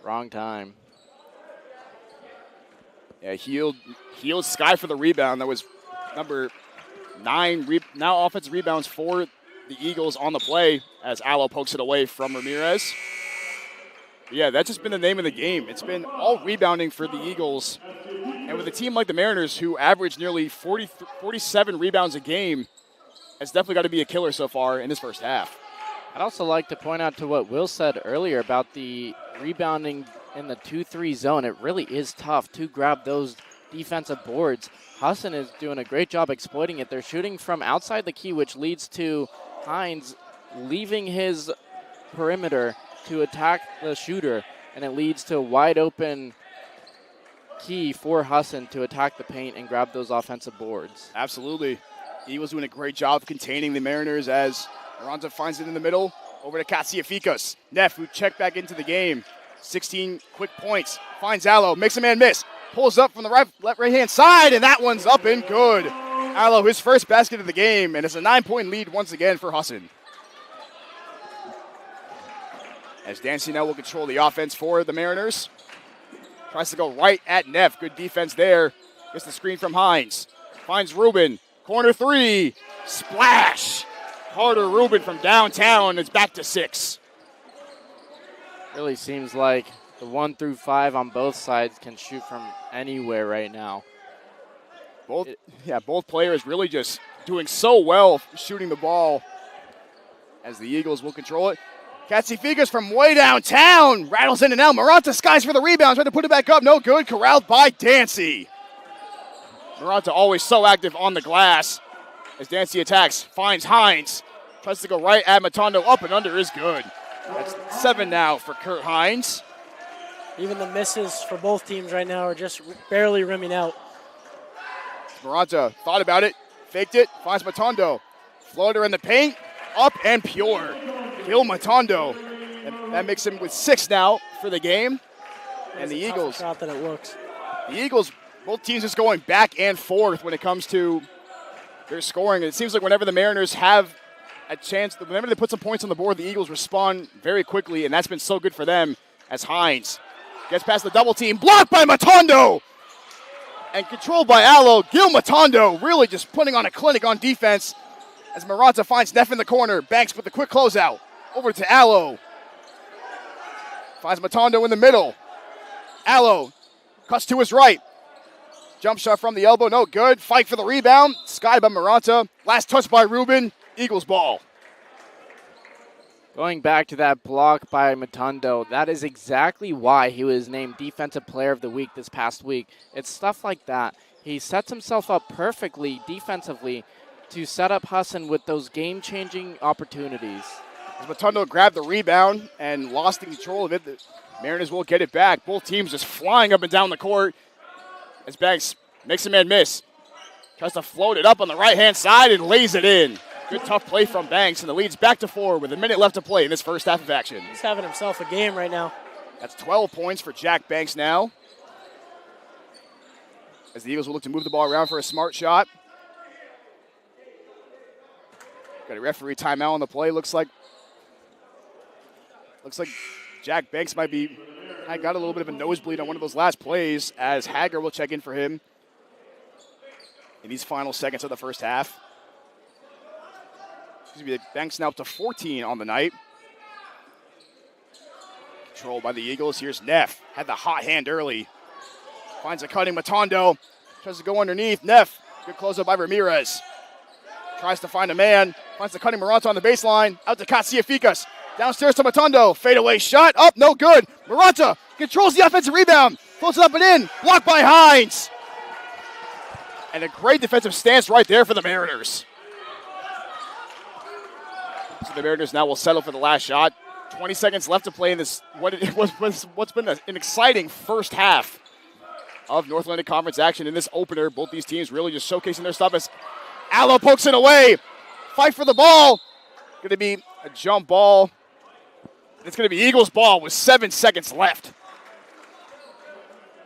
Speaker 2: wrong time.
Speaker 1: Yeah, Heald sky for the rebound. That was number 9 now offensive rebounds for the Eagles on the play as Allo pokes it away from Ramirez. But yeah, that's just been the name of the game. It's been all rebounding for the Eagles. And with a team like the Mariners, who average nearly 47 rebounds a game, it's definitely got to be a killer so far in this first half.
Speaker 2: I'd also like to point out to what Will said earlier about the rebounding in the 2-3 zone. It really is tough to grab those defensive boards. Husson is doing a great job exploiting it. They're shooting from outside the key, which leads to Hines leaving his perimeter to attack the shooter, and it leads to a wide open key for Husson to attack the paint and grab those offensive boards.
Speaker 1: Absolutely. Eagles doing a great job of containing the Mariners as Aranza finds it in the middle. Over to Katsiafikas. Neff, who checked back into the game. 16 quick points. Finds Allo, makes a man miss. Pulls up from the right-hand side, and that one's up and good. Allo, his first basket of the game, and it's a 9-point lead once again for Husson. As Dancy now will control the offense for the Mariners. Tries to go right at Neff. Good defense there. Gets the screen from Hines. Finds Rubin. Corner three. Splash. Carter Rubin from downtown. It's back to 6.
Speaker 2: Really seems like the 1 through 5 on both sides can shoot from anywhere right now.
Speaker 1: Both players really just doing so well shooting the ball as the Eagles will control it. Katsifikas from way downtown rattles in and out. Maranta skies for the rebound, trying to put it back up. No good. Corralled by Dancy. Maranta always so active on the glass as Dancy attacks. Finds Hines. Tries to go right at Matondo. Up and under is good. That's 7 now for Kurt Hines.
Speaker 3: Even the misses for both teams right now are just barely rimming out.
Speaker 1: Maranta thought about it, faked it, finds Matondo. Floater in the paint, up and pure. Gil Matondo. And that makes him with 6 now for the game. And the Eagles.
Speaker 3: Shot that it looks.
Speaker 1: The Eagles, both teams just going back and forth when it comes to their scoring. It seems like whenever the Mariners have a chance, whenever they put some points on the board, the Eagles respond very quickly, and that's been so good for them as Hines gets past the double team, blocked by Matondo, and controlled by Allo. Gil Matondo really just putting on a clinic on defense as Maranta finds Neff in the corner. Banks with the quick closeout. Over to Allo. Finds Matondo in the middle. Allo cuts to his right. Jump shot from the elbow, no good. Fight for the rebound. Skied by Maranta. Last touch by Rubin. Eagles ball.
Speaker 2: Going back to that block by Matondo, that is exactly why he was named Defensive Player of the Week this past week. It's stuff like that. He sets himself up perfectly defensively to set up Husson with those game-changing opportunities.
Speaker 1: As Matondo grabbed the rebound and lost the control of it, the Mariners will get it back. Both teams just flying up and down the court as Banks makes a man miss. Tries to float it up on the right-hand side and lays it in. Good tough play from Banks, and the lead's back to 4 with a minute left to play in this first half of action.
Speaker 3: He's having himself a game right now.
Speaker 1: That's 12 points for Jack Banks now. As the Eagles will look to move the ball around for a smart shot. Got a referee timeout on the play. Looks like Jack Banks might be, got a little bit of a nosebleed on one of those last plays as Hager will check in for him in these final seconds of the first half. Banks now up to 14 on the night. Controlled by the Eagles. Here's Neff. Had the hot hand early. Finds a cutting Matondo. Tries to go underneath. Neff. Good close-up by Ramirez. Tries to find a man. Finds the cutting Maranta on the baseline. Out to Katsiafikas. Downstairs to Matondo. Fadeaway shot. Up, no good. Maranta controls the offensive rebound. Floats it up and in. Blocked by Hines. And a great defensive stance right there for the Mariners. So the Mariners now will settle for the last shot. 20 seconds left to play in this, what's been an exciting first half of North Atlantic Conference action in this opener. Both these teams really just showcasing their stuff as Allo pokes it away. Fight for the ball. Going to be a jump ball. It's going to be Eagles ball with 7 seconds left.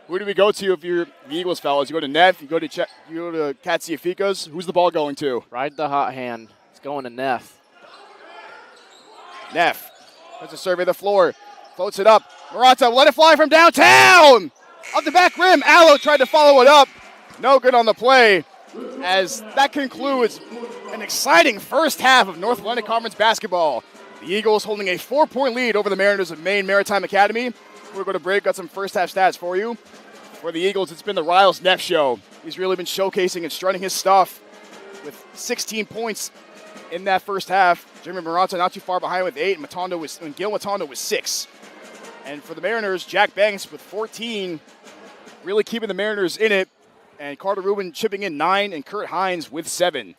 Speaker 1: Who do we go to if you're the Eagles, fellas? You go to Neff, you go to Katsiafikas. Who's the ball going to?
Speaker 2: Ride the hot hand. It's going to Neff.
Speaker 1: Neff has to survey the floor. Floats it up. Maranta let it fly from downtown. Up the back rim. Allo tried to follow it up. No good on the play. As that concludes an exciting first half of North Atlantic Conference basketball. The Eagles holding a 4-point lead over the Mariners of Maine Maritime Academy. We're going to break. Got some first half stats for you. For the Eagles, it's been the Riles Neff show. He's really been showcasing and strutting his stuff with 16 points in that first half. Jeremy Maranta not too far behind with 8, and Gil Matondo with 6. And for the Mariners, Jack Banks with 14, really keeping the Mariners in it. And Carter Rubin chipping in 9, and Kurt Hines with 7.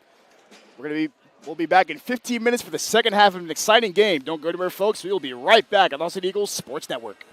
Speaker 1: We'll be back in 15 minutes for the second half of an exciting game. Don't go anywhere, folks. We will be right back on the Husson Eagles Sports Network.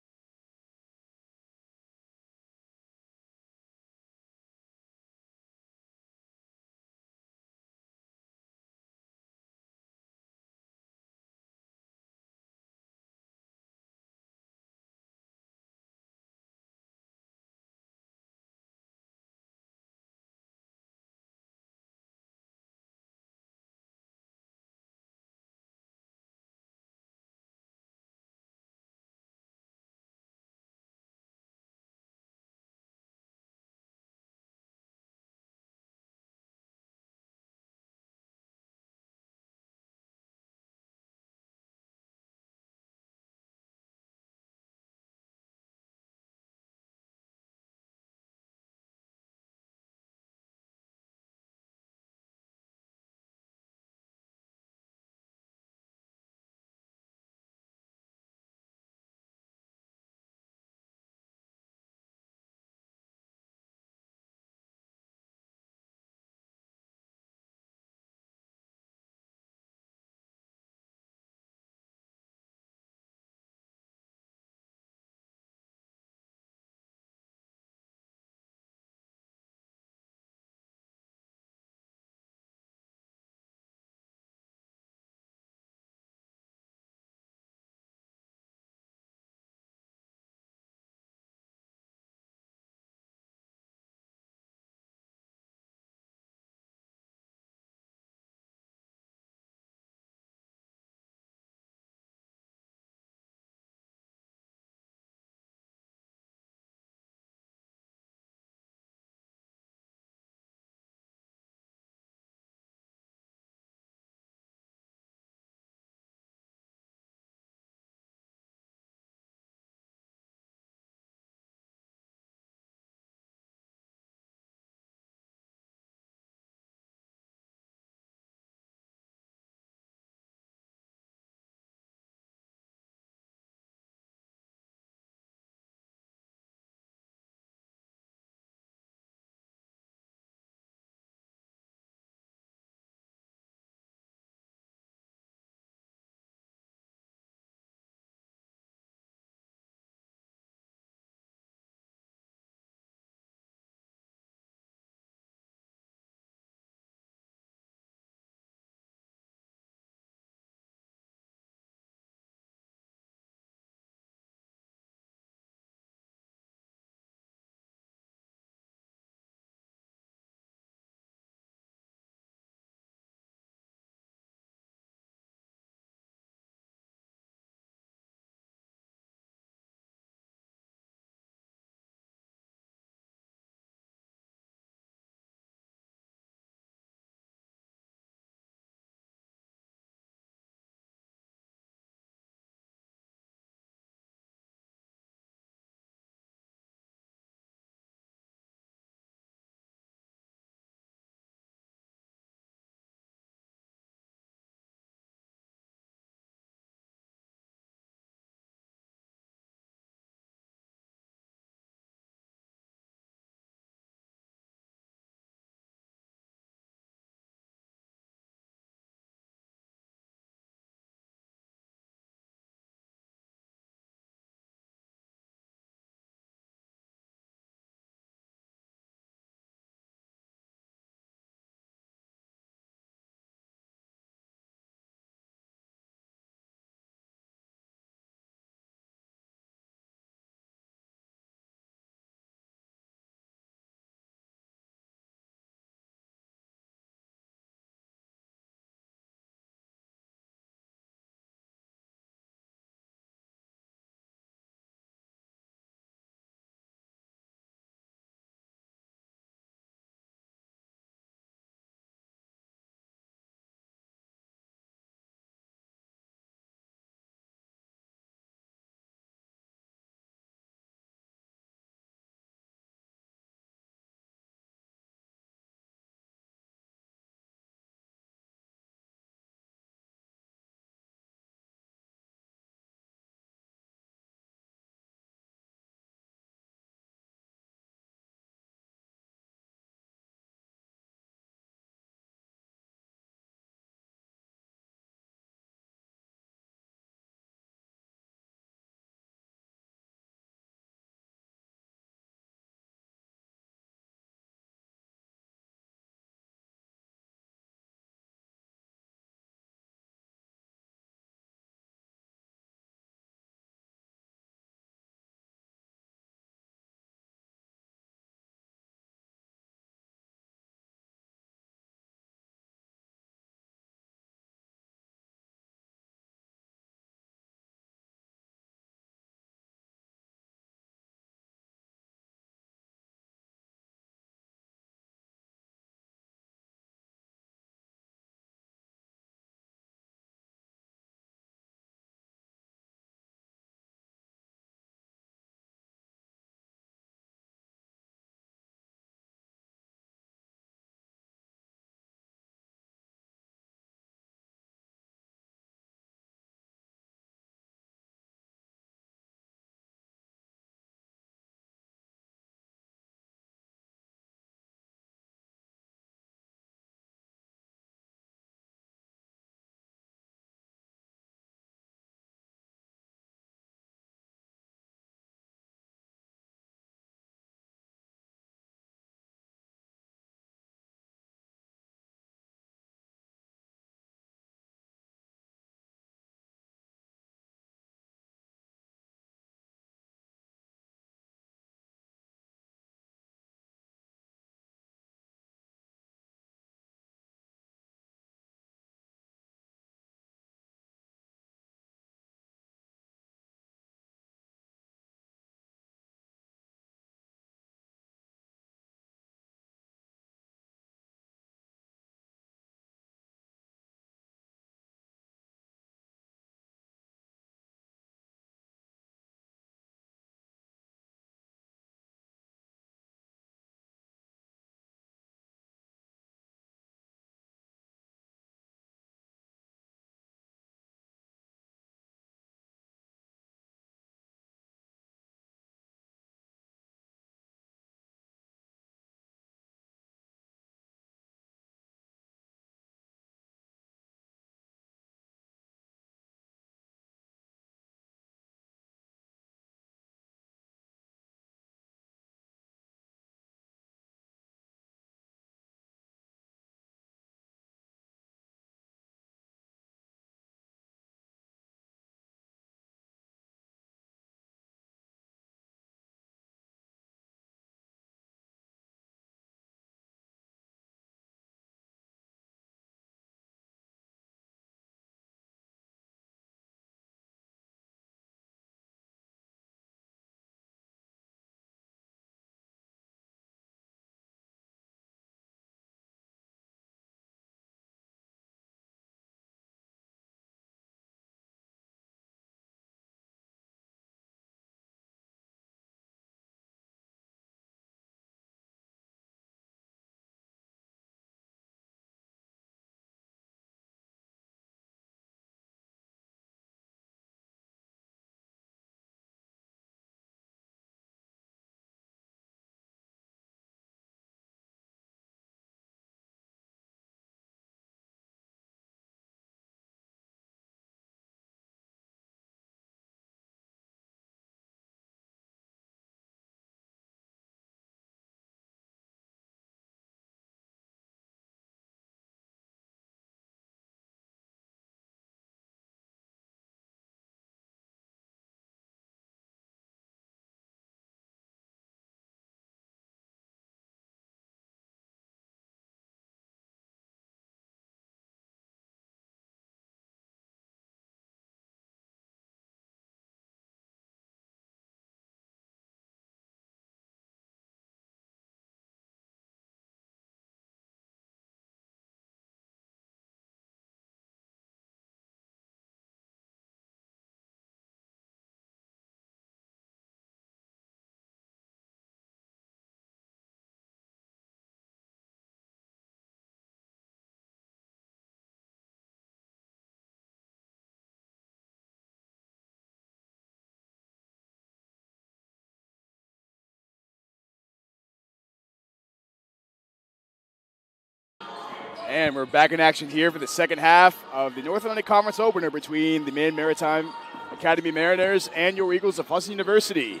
Speaker 1: And we're back in action here for the second half of the North Atlantic Conference opener between the Maine Maritime Academy Mariners and your Eagles of Husson University.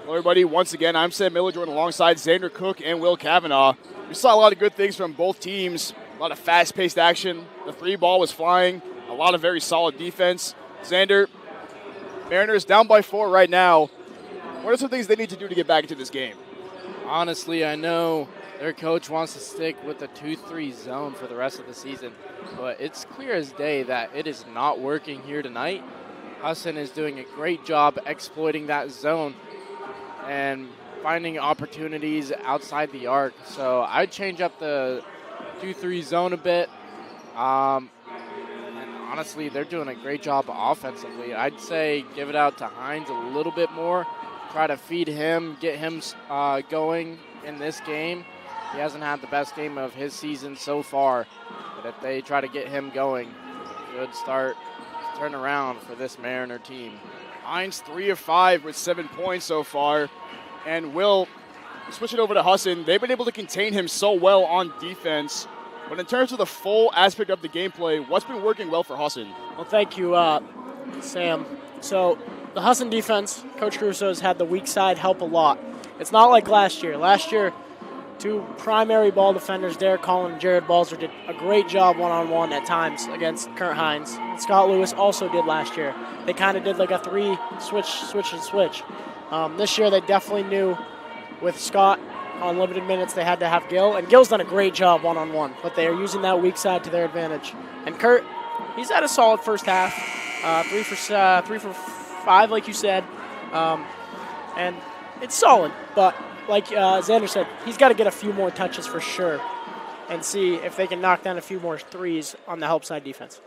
Speaker 1: Hello, everybody. Once again, I'm Sam Miller, joined alongside Xander Cook and Will Kavanaugh. We saw a lot of good things from both teams, a lot of fast-paced action. The three ball was flying, a lot of very solid defense. Xander, Mariners down by 4 right now. What are some things they need to do to get back into this game?
Speaker 2: Honestly, I know their coach wants to stick with the 2-3 zone for the rest of the season, but it's clear as day that it is not working here tonight. Husson is doing a great job exploiting that zone and finding opportunities outside the arc. So I'd change up the 2-3 zone a bit. And honestly, they're doing a great job offensively. I'd say give it out to Hines a little bit more. Try to feed him, get him going in this game. He hasn't had the best game of his season so far, but if they try to get him going, good start, turn around for this Mariner team.
Speaker 1: Hines 3 of 5 with 7 points so far. And Will, switch it over to Husson. They've been able to contain him so well on defense. But in terms of the full aspect of the gameplay, what's been working well for Husson?
Speaker 3: Well, thank you, Sam. So the Husson defense, Coach Caruso has had the weak side help a lot. It's not like last year. Last year, 2 primary ball defenders, Derek Collin and Jared Balzer, did a great job one-on-one at times against Kurt Hines. And Scott Lewis also did last year. They kind of did like a 3 switch. This year they definitely knew with Scott on limited minutes they had to have Gil, and Gil's done a great job one-on-one, but they are using that weak side to their advantage. And Kurt, he's had a solid first half, 3 for 5, like you said, and it's solid, but like Xander said, he's got to get a few more touches for sure and see if they can knock down a few more threes on the help side defense.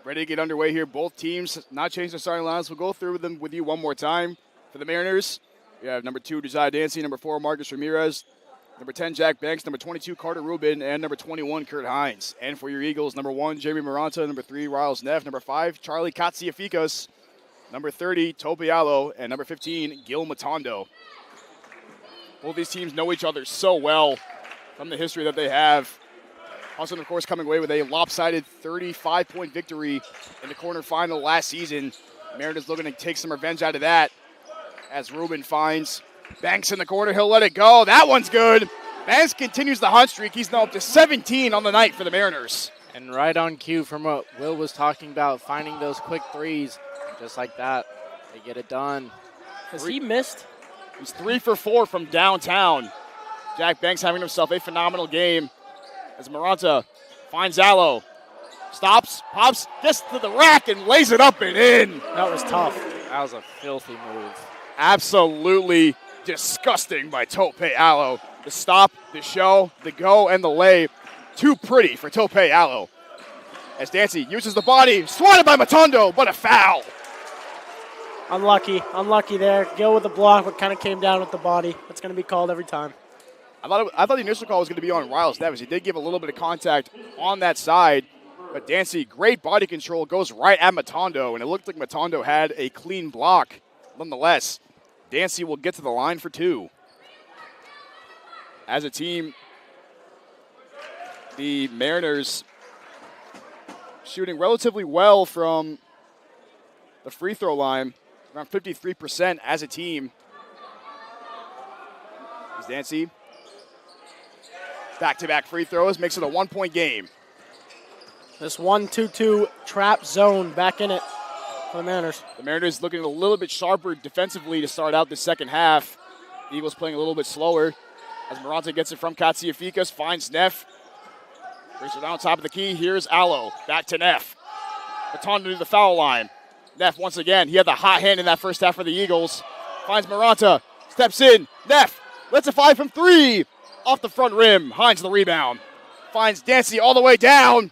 Speaker 1: Ready to get underway here. Both teams not changing their starting lines. We'll go through them with you one more time. For the Mariners, we have number 2, Josiah Dancy, number 4, Marcus Ramirez, number 10, Jack Banks, number 22, Carter Rubin, and number 21, Kurt Hines. And for your Eagles, number 1, Jeremy Maranta, number 3, Riles Neff, number 5, Charlie Katsiafikas, number 30, Tope Allo, and number 15, Gil Matondo. Both these teams know each other so well from the history that they have. Husson, of course, coming away with a lopsided 35-point victory in the quarterfinal last season. Mariners looking to take some revenge out of that as Rubin finds Banks in the corner. He'll let it go. That one's good. Banks continues the hot streak. He's now up to 17 on the night for the Mariners.
Speaker 2: And right on cue from what Will was talking about, finding those quick threes, just like that, they get it done.
Speaker 3: Has he missed?
Speaker 1: He's 3 for 4 from downtown. Jack Banks having himself a phenomenal game as Maranta finds Allo. Stops, pops, gets to the rack and lays it up and in.
Speaker 3: That was tough.
Speaker 2: That was a filthy move.
Speaker 1: Absolutely disgusting by Tope Allo. The stop, the show, the go, and the lay. Too pretty for Tope Allo. As Dancy uses the body, swatted by Matondo, but a foul.
Speaker 3: Unlucky there. Gil with the block, but kind of came down with the body. That's going to be called every time.
Speaker 1: I thought the initial call was going to be on Riles Nevis. He did give a little bit of contact on that side, but Dancy, great body control, goes right at Matondo, and it looked like Matondo had a clean block. Nonetheless, Dancy will get to the line for 2. As a team, the Mariners shooting relatively well from the free throw line, around 53% as a team. As Dancy, back-to-back free throws, makes it a 1-point game.
Speaker 3: This 1-2-2 trap zone back in it for the Mariners.
Speaker 1: The Mariners looking a little bit sharper defensively to start out the second half. The Eagles playing a little bit slower as Maranta gets it from Katsiafikas, finds Neff. Brings it down top of the key. Here's Allo. Back to Neff. Matondo to the foul line. Neff once again. He had the hot hand in that first half for the Eagles. Finds Maranta. Steps in. Neff lets it fly from 3. Off the front rim. Hines the rebound. Finds Dancy all the way down.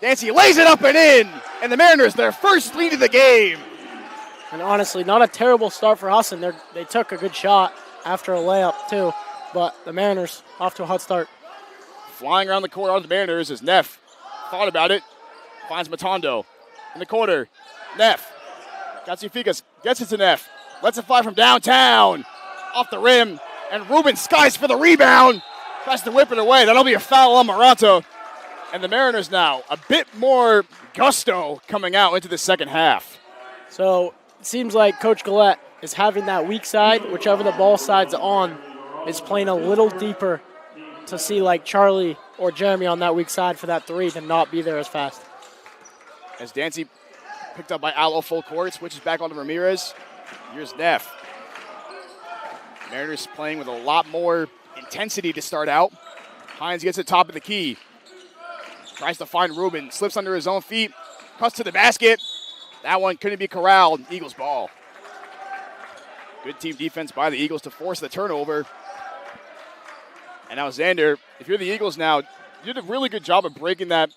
Speaker 1: Dancy lays it up and in. And the Mariners, their first lead of the game.
Speaker 3: And honestly, not a terrible start for Husson. They took a good shot after a layup, too. But the Mariners off to a hot start.
Speaker 1: Flying around the court on the Mariners as Neff thought about it. Finds Matondo in the corner. Neff. Katsiafikas gets it to Neff. Lets it fly from downtown. Off the rim. And Rubin skies for the rebound. Tries to whip it away. That'll be a foul on Maranta. And the Mariners now a bit more gusto coming out into the second half.
Speaker 3: So it seems like Coach Gillette is having that weak side, whichever the ball side's on, is playing a little deeper to see like Charlie or Jeremy on that weak side for that 3 to not be there as fast.
Speaker 1: As Dancy picked up by Allo full court, switches back onto Ramirez. Here's Neff. Mariners playing with a lot more intensity to start out. Hines gets to the top of the key. Tries to find Rubin, slips under his own feet, cuts to the basket. That one couldn't be corralled. Eagles ball. Good team defense by the Eagles to force the turnover. And now Xander, if you're the Eagles now, you did a really good job of breaking that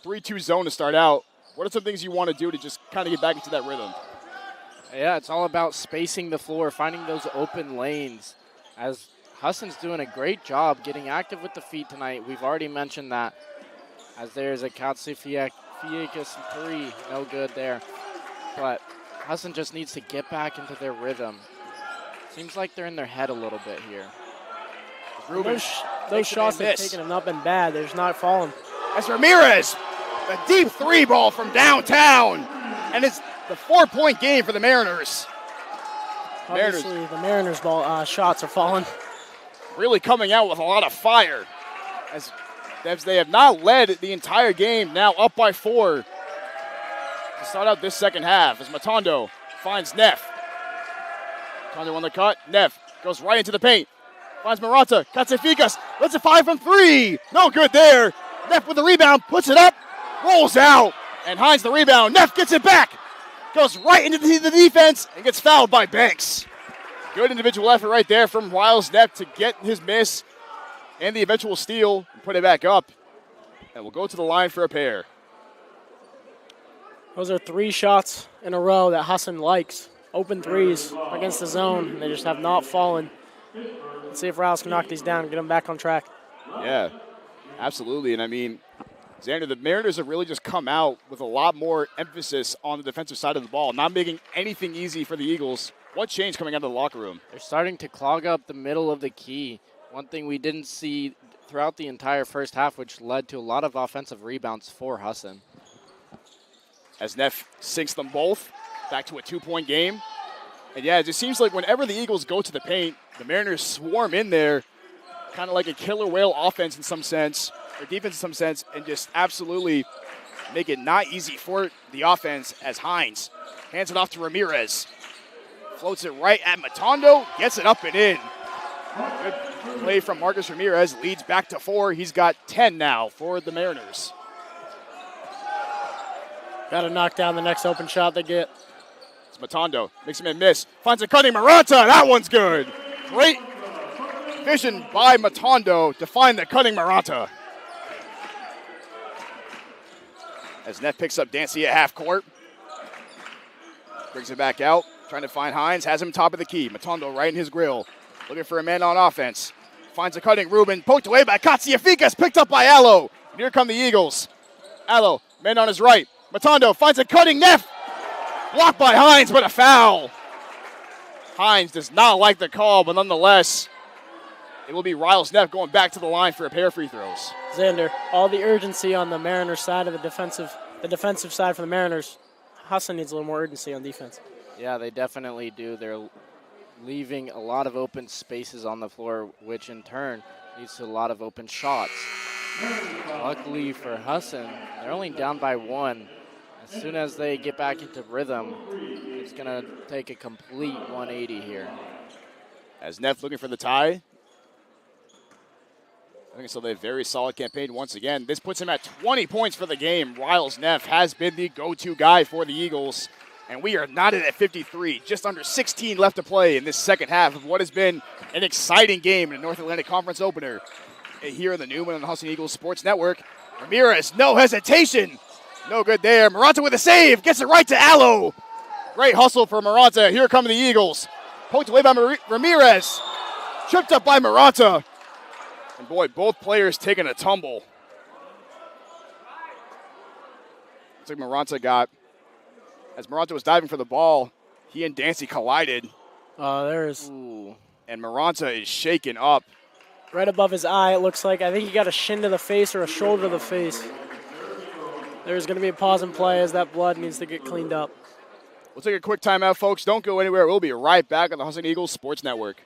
Speaker 1: 3-2 zone to start out. What are some things you want to do to just kind of get back into that rhythm?
Speaker 2: Yeah, it's all about spacing the floor, finding those open lanes. As Husson's doing a great job getting active with the feet tonight. We've already mentioned that. As there's a Katsifiakis 3, no good there. But Husson just needs to get back into their rhythm. Seems like they're in their head a little bit here.
Speaker 3: Those shots they've taken have not been bad. They're just not falling.
Speaker 1: That's Ramirez. A deep 3 ball from downtown. And it's the 4-point game for the Mariners.
Speaker 3: Obviously, the Mariners ball shots are falling.
Speaker 1: Really coming out with a lot of fire. As they have not led the entire game, now up by 4 to start out this second half. As Matondo finds Neff. Matondo on the cut. Neff goes right into the paint. Finds Maranta. Katsifikas lets it fly from 3. No good there. Neff with the rebound. Puts it up. Rolls out. And Hines the rebound. Neff gets it back. Goes right into the defense and gets fouled by Banks. Good individual effort right there from Riles Neff to get his miss and the eventual steal and put it back up. And we'll go to the line for a pair.
Speaker 3: Those are 3 shots in a row that Husson likes. Open 3s against the zone, and they just have not fallen. Let's see if Riles can knock these down and get them back on track.
Speaker 1: Yeah, absolutely. And I mean, Xander, the Mariners have really just come out with a lot more emphasis on the defensive side of the ball, not making anything easy for the Eagles. What changed coming out of the locker room?
Speaker 2: They're starting to clog up the middle of the key. One thing we didn't see throughout the entire first half, which led to a lot of offensive rebounds for Husson.
Speaker 1: As Neff sinks them both, back to a 2-point game. And yeah, it just seems like whenever the Eagles go to the paint, the Mariners swarm in there, kind of like a killer whale offense in some sense, or defense in some sense, and just absolutely make it not easy for the offense as Hines hands it off to Ramirez. Floats it right at Matondo, gets it up and in. Good play from Marcus Ramirez, leads back to 4. He's got 10 now for the Mariners.
Speaker 3: Got to knock down the next open shot they get.
Speaker 1: It's Matondo, makes him miss, finds a cutting Maranta, that one's good. Great vision by Matondo to find the cutting Maranta. As Neff picks up Dancy at half court. Brings it back out, trying to find Hines, has him top of the key. Matondo right in his grill, looking for a man on offense. Finds a cutting Rubin, poked away by Katsiafikas, picked up by Allo. And here come the Eagles. Allo, man on his right. Matondo finds a cutting Neff. Blocked by Hines, but a foul. Hines does not like the call, but nonetheless, it will be Riles Neff going back to the line for a pair of free throws.
Speaker 3: Xander, all the urgency on the Mariners side of the defensive side for the Mariners. Husson needs a little more urgency on defense.
Speaker 2: Yeah, they definitely do. They're leaving a lot of open spaces on the floor, which in turn leads to a lot of open shots. Luckily for Husson, they're only down by 1. As soon as they get back into rhythm, it's going to take a complete 180 here.
Speaker 1: As Neff looking for the tie. I think so. A very solid campaign once again. This puts him at 20 points for the game. Riles Neff has been the go-to guy for the Eagles. And we are knotted at 53. Just under 16 left to play in this second half of what has been an exciting game in the North Atlantic Conference opener. Here in the Newman and Husson Eagles Sports Network. Ramirez, no hesitation. No good there. Maranta with a save. Gets it right to Allo. Great hustle for Maranta. Here come the Eagles. Poked away by Ramirez. Tripped up by Maranta. And boy, both players taking a tumble. Looks like Maranta got, as Maranta was diving for the ball, he and Dancy collided.
Speaker 3: There's.
Speaker 2: Ooh.
Speaker 1: And Maranta is shaken up.
Speaker 3: Right above his eye, it looks like. I think he got a shin to the face or a shoulder to the face. There's going to be a pause in play as that blood needs to get cleaned up.
Speaker 1: We'll take a quick timeout, folks. Don't go anywhere. We'll be right back on the Husson Eagles Sports Network.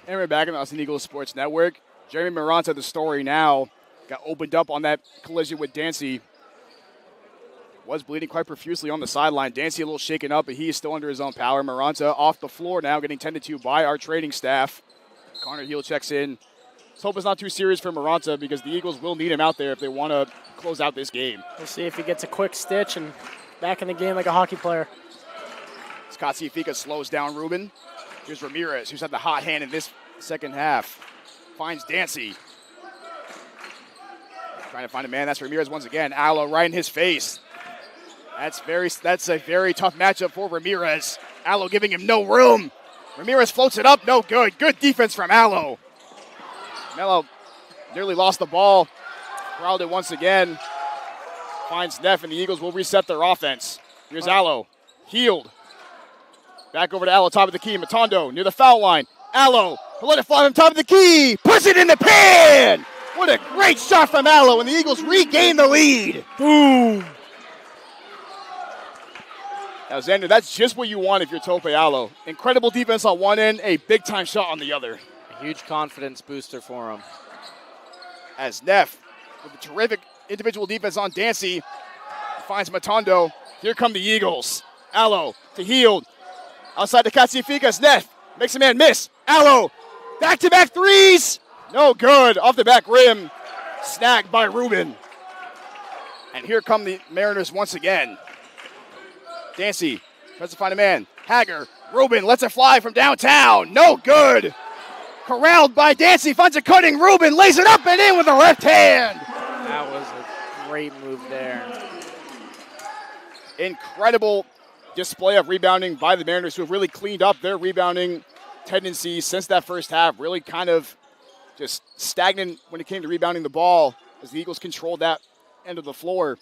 Speaker 1: And we're back on the Husson Eagles Sports Network. Jeremy Maranta, the story now, got opened up on that collision with Dancy. Was bleeding quite profusely on the sideline. Dancy a little shaken up, but he is still under his own power. Maranta off the floor now, getting tended to by our training staff. Connor Heel checks in. Let's hope it's not too serious for Maranta because the Eagles will need him out there if they want to close out this game.
Speaker 3: We'll see if he gets a quick stitch and back in the game like a hockey player.
Speaker 1: Scott Fika slows down Ruben. Here's Ramirez, who's had the hot hand in this second half. Finds Dancy. Trying to find a man. That's Ramirez once again. Allo right in his face. That's a very tough matchup for Ramirez. Allo giving him no room. Ramirez floats it up. No good. Good defense from Allo. Mello nearly lost the ball. Corralled it once again. Finds Neff, and the Eagles will reset their offense. Here's Allo. Healed. Back over to Allo, top of the key. Matondo near the foul line. Allo, let it fly from top of the key. Puts it in the pin. What a great shot from Allo, and the Eagles regain the lead. Boom. Now, Xander, that's just what you want if you're Tope Allo. Incredible defense on one end, a big-time shot on the other.
Speaker 2: A huge confidence booster for him.
Speaker 1: As Neff, with a terrific individual defense on Dancy, finds Matondo. Here come the Eagles. Allo to Heald. Outside to Katsifikas. Neff makes a man miss. Allo, back-to-back threes. No good. Off the back rim. Snagged by Ruben. And here come the Mariners once again. Dancy tries to find a man. Hager. Ruben lets it fly from downtown. No good. Corralled by Dancy. Finds a cutting. Ruben lays it up and in with the left hand.
Speaker 2: That was a great move there.
Speaker 1: Incredible display of rebounding by the Mariners, who have really cleaned up their rebounding tendencies since that first half. Really kind of just stagnant when it came to rebounding the ball as the Eagles controlled that end of the floor.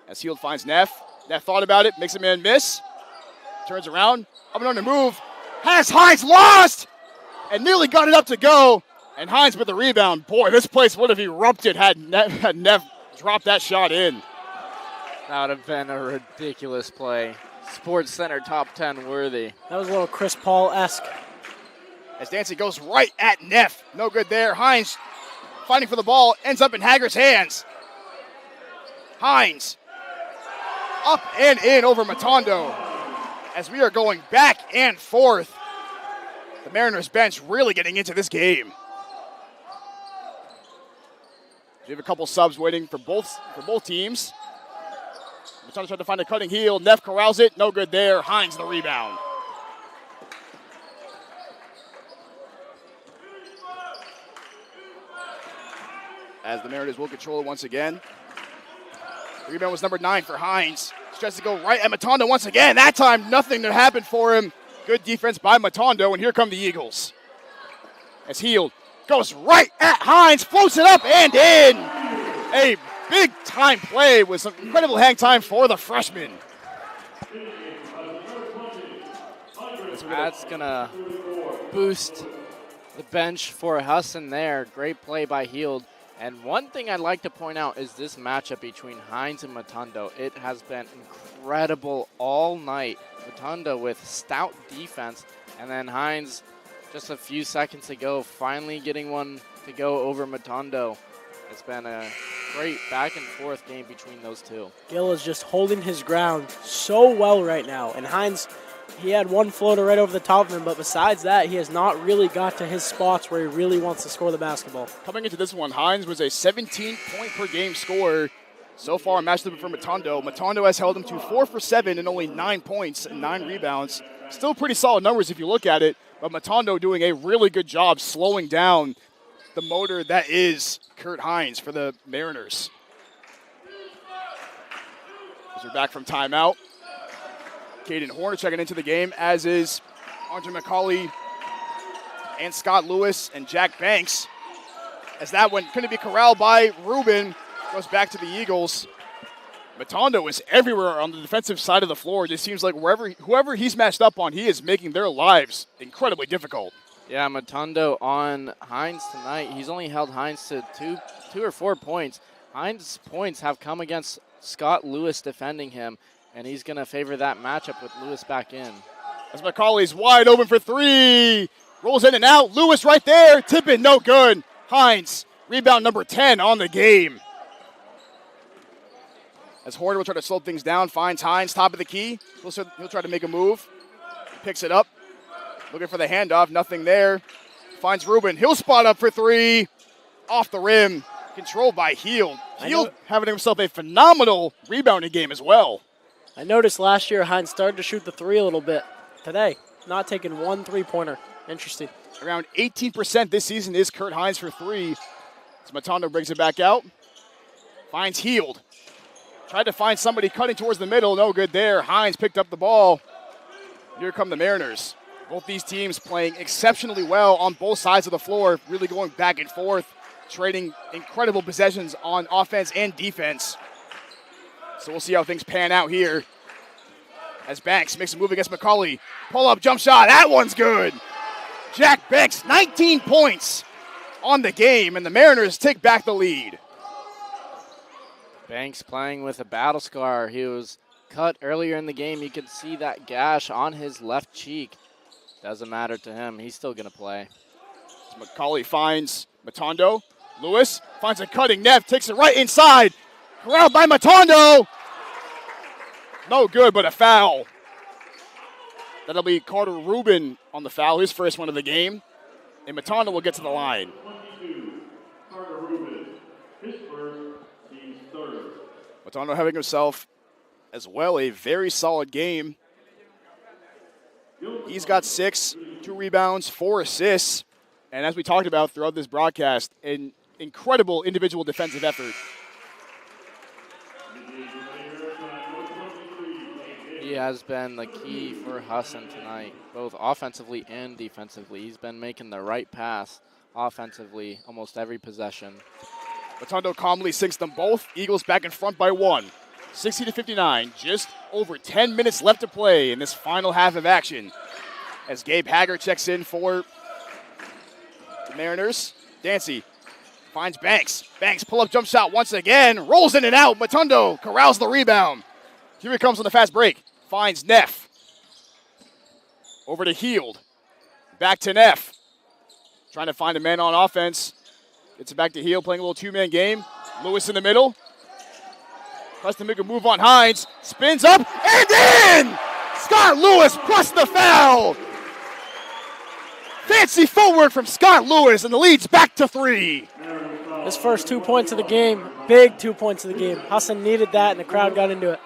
Speaker 1: As Heald finds Neff. Neff thought about it, makes a man miss. Turns around, up and on the move. Has Hines lost! And nearly got it up to go. And Hines with the rebound. Boy, this place would have erupted had Neff dropped that shot in.
Speaker 2: That would have been a ridiculous play. Sports Center top 10 worthy.
Speaker 3: That was a little Chris Paul-esque.
Speaker 1: As Dancy goes right at Neff. No good there. Hines fighting for the ball. Ends up in Hager's hands. Hines up and in over Matondo. As we are going back and forth. The Mariners bench really getting into this game. We have a couple subs waiting for both teams. Matondo trying to find a cutting heel. Neff corrals it. No good there. Hines the rebound. As the Mariners will control it once again. The rebound was number 9 for Hines. Tries to go right at Matondo once again. That time, nothing to happen for him. Good defense by Matondo, and here come the Eagles. As Heald goes right at Hines, floats it up and in. A big-time play with some incredible hang time for the freshman.
Speaker 2: That's going to boost the bench for Husson there. Great play by Heald. And one thing I'd like to point out is this matchup between Hines and Matondo. It has been incredible all night. Matondo with stout defense, and then Hines just a few seconds ago, finally getting one to go over Matondo. It's been a great back and forth game between those two.
Speaker 3: Gill is just holding his ground so well right now. And Hines, he had one floater right over the top of him, but besides that, he has not really got to his spots where he really wants to score the basketball.
Speaker 1: Coming into this one, Hines was a 17-point-per-game scorer so far in match for Matondo. Matondo has held him to 4 for 7 and only 9 points and 9 rebounds. Still pretty solid numbers if you look at it, but Matondo doing a really good job slowing down the motor that is Kurt Hines for the Mariners. As we're back from timeout, Caden Horner checking into the game, as is Andre McCauley and Scott Lewis and Jack Banks. As that one couldn't be corralled by Rubin, goes back to the Eagles. Matondo is everywhere on the defensive side of the floor. It just seems like whoever he's matched up on, he is making their lives incredibly difficult.
Speaker 2: Yeah, Matondo on Hines tonight. He's only held Hines to two or 4 points. Hines' points have come against Scott Lewis defending him, and he's going to favor that matchup with Lewis back in.
Speaker 1: As McCauley's wide open for three. Rolls in and out. Lewis right there. Tip it, no good. Hines, rebound number 10 on the game. As Horner will try to slow things down, finds Hines, top of the key. He'll try to make a move. Picks it up. Looking for the handoff, nothing there. Finds Rubin. He'll spot up for three. Off the rim. Controlled by Heald. Heald having himself a phenomenal rebounding game as well.
Speaker 3: I noticed last year Hines started to shoot the three a little bit. Today, not taking one three-pointer. Interesting.
Speaker 1: Around 18% this season is Kurt Hines for three. As Matondo brings it back out. Finds Heald. Tried to find somebody cutting towards the middle. No good there. Hines picked up the ball. Here come the Mariners. Both these teams playing exceptionally well on both sides of the floor, really going back and forth, trading incredible possessions on offense and defense. So we'll see how things pan out here. As Banks makes a move against McCauley. Pull-up jump shot. That one's good. Jack Banks, 19 points on the game, and the Mariners take back the lead.
Speaker 2: Banks playing with a battle scar. He was cut earlier in the game. You could see that gash on his left cheek. Doesn't matter to him. He's still going to play.
Speaker 1: McCauley finds Matondo. Lewis finds a cutting Neff, takes it right inside. Corralled by Matondo. No good, but a foul. That'll be Carter Rubin on the foul, his first one of the game. And Matondo will get to the line.
Speaker 4: Carter Rubin, his first, team's third.
Speaker 1: Matondo having himself as well a very solid game. He's got 6, 2 rebounds, 4 assists. And as we talked about throughout this broadcast, an incredible individual defensive effort.
Speaker 2: He has been the key for Husson tonight, both offensively and defensively. He's been making the right pass offensively almost every possession.
Speaker 1: Matondo calmly sinks them both. Eagles back in front by 1. 60-59, just over 10 minutes left to play in this final half of action. As Gabe Hager checks in for the Mariners, Dancy finds Banks. Banks pull-up jump shot once again, rolls in and out. Matondo corrals the rebound. Here he comes on the fast break. Finds Neff. Over to Heald. Back to Neff. Trying to find a man on offense. Gets it back to Heald, playing a little two-man game. Lewis in the middle. Tries to make a move on Hines. Spins up and in! Scott Lewis plus the foul. Fancy footwork from Scott Lewis, and the lead's back to 3.
Speaker 3: His first 2 points of the game, big 2 points of the game. Husson needed that, and the crowd got into it.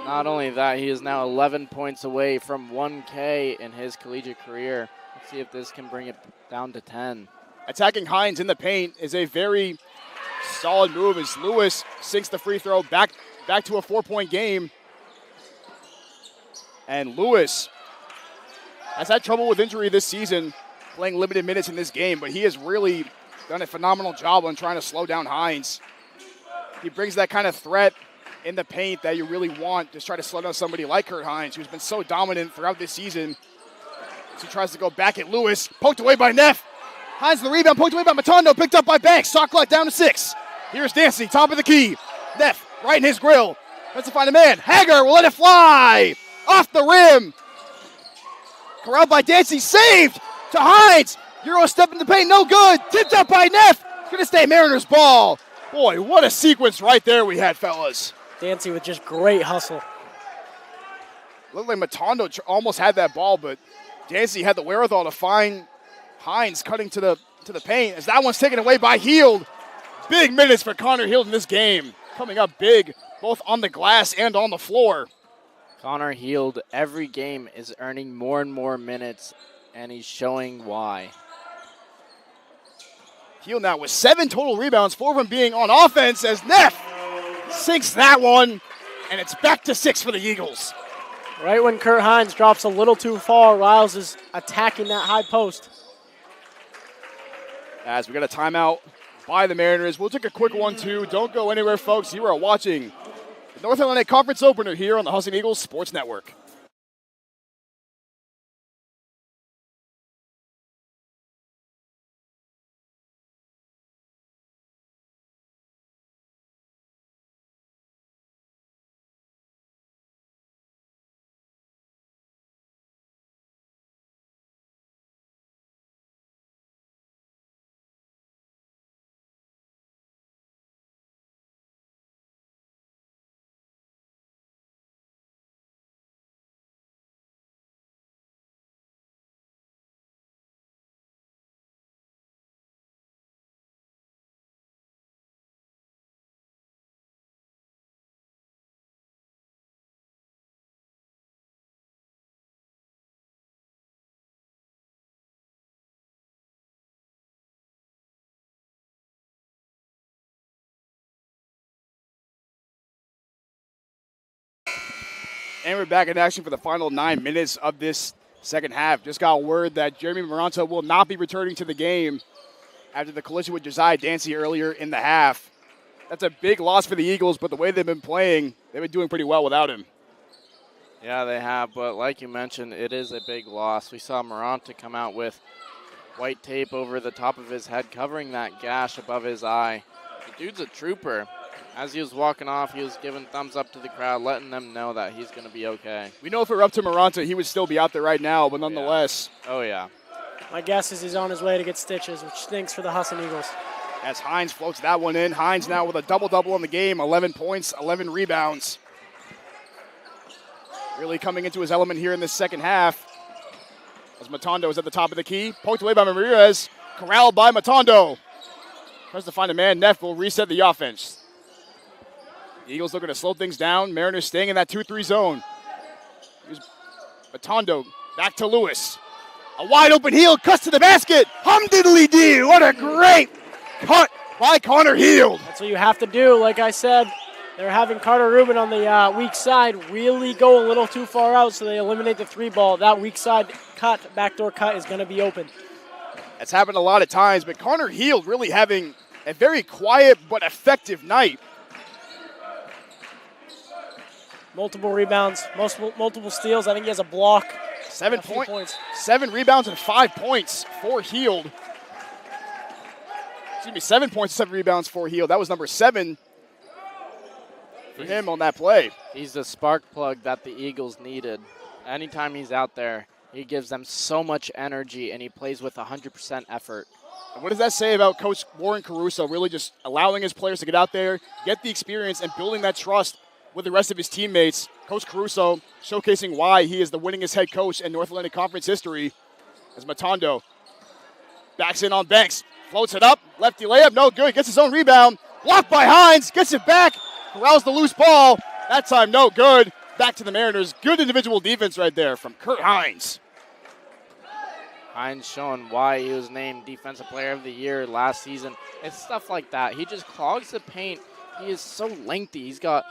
Speaker 2: Not only that, he is now 11 points away from 1K in his collegiate career. Let's see if this can bring it down to 10.
Speaker 1: Attacking Hines in the paint is a very solid move as Lewis sinks the free throw back to a 4-point game. And Lewis has had trouble with injury this season, playing limited minutes in this game, but he has really done a phenomenal job on trying to slow down Hines. He brings that kind of threat in the paint that you really want to try to slow down somebody like Kurt Hines, who's been so dominant throughout this season. So he tries to go back at Lewis, poked away by Neff. Hines the rebound, poked away by Matondo, picked up by Banks. Shot clock down to 6. Here's Dancy, top of the key. Neff right in his grill. Tries to find a man. Hager will let it fly. Off the rim. Corralled by Dancy, saved. to Hines. Euro step in the paint, no good. Tipped up by Neff. It's going to stay Mariners ball. Boy, what a sequence right there we had, fellas.
Speaker 3: Dancy with just great hustle.
Speaker 1: Looked like Matondo almost had that ball, but Dancy had the wherewithal to find Hines cutting to the paint as that one's taken away by Heald. Big minutes for Connor Heald in this game. Coming up big, both on the glass and on the floor.
Speaker 2: Connor Heald, every game is earning more and more minutes, and he's showing why.
Speaker 1: Heald now with 7 total rebounds, 4 of them being on offense as Neff sinks that one, and it's back to 6 for the Eagles.
Speaker 3: Right when Kurt Hines drops a little too far, Riles is attacking that high post.
Speaker 1: As we got a timeout by the Mariners. We'll take a quick one, too. Don't go anywhere, folks. You are watching the North Atlantic Conference opener here on the Husson Eagles Sports Network. And we're back in action for the final 9 minutes of this second half. Just got word that Jeremy Maranta will not be returning to the game after the collision with Josiah Dancy earlier in the half. That's a big loss for the Eagles, but the way they've been playing, they've been doing pretty well without him.
Speaker 2: Yeah, they have, but like you mentioned, it is a big loss. We saw Maranta come out with white tape over the top of his head, covering that gash above his eye. The dude's a trooper. As he was walking off, he was giving thumbs up to the crowd, letting them know that he's going to be okay.
Speaker 1: We know if it were up to Maranta, he would still be out there right now, but nonetheless.
Speaker 2: Yeah. Oh, yeah.
Speaker 3: My guess is he's on his way to get stitches, which stinks for the Husson Eagles.
Speaker 1: As Hines floats that one in. Hines now with a double-double in the game, 11 points, 11 rebounds. Really coming into his element here in this second half. As Matondo is at the top of the key. Poked away by Ramirez. Corralled by Matondo. Tries to find a man. Neff will reset the offense. The Eagles looking to slow things down. Mariners staying in that 2-3 zone. Here's Matondo back to Lewis. A wide open Heald, cuts to the basket. Hum-diddly-dee, what a great cut by Connor Heald.
Speaker 3: That's what you have to do. Like I said, they're having Carter Rubin on the weak side really go a little too far out, so they eliminate the 3 ball. That weak side cut, backdoor cut, is going to be open.
Speaker 1: That's happened a lot of times, but Connor Heald really having a very quiet but effective night.
Speaker 3: Multiple rebounds, multiple steals. I think he has a block.
Speaker 1: 7 points. 7 rebounds and 5 points for Heald. Excuse me, 7 points, 7 rebounds for Heald. That was number 7 for him on that play.
Speaker 2: He's the spark plug that the Eagles needed. Anytime he's out there, he gives them so much energy, and he plays with 100% effort.
Speaker 1: And what does that say about Coach Warren Caruso really just allowing his players to get out there, get the experience, and building that trust with the rest of his teammates? Coach Caruso showcasing why he is the winningest head coach in North Atlantic Conference history. As Matondo backs in on Banks, floats it up, lefty layup, no good, gets his own rebound, blocked by Hines, gets it back, corrals the loose ball, that time no good, back to the Mariners. Good individual defense right there from Kurt Hines.
Speaker 2: Hines showing why he was named Defensive Player of the Year last season. It's stuff like that. He just clogs the paint. He is so lengthy. He's got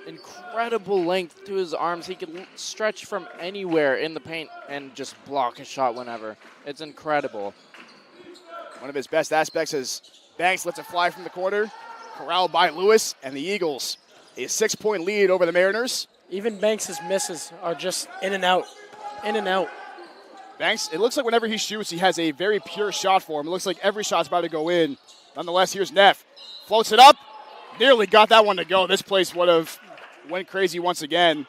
Speaker 2: incredible length to his arms. He can stretch from anywhere in the paint and just block a shot whenever. It's incredible.
Speaker 1: One of his best aspects is Banks lets it fly from the corner, corralled by Lewis, and the Eagles a 6-point lead over the Mariners.
Speaker 3: Even Banks' misses are just in and out, in and out.
Speaker 1: Banks, it looks like whenever he shoots, he has a very pure shot for him. It looks like every shot's about to go in. Nonetheless, here's Neff. Floats it up. Nearly got that one to go. This place would have went crazy once again.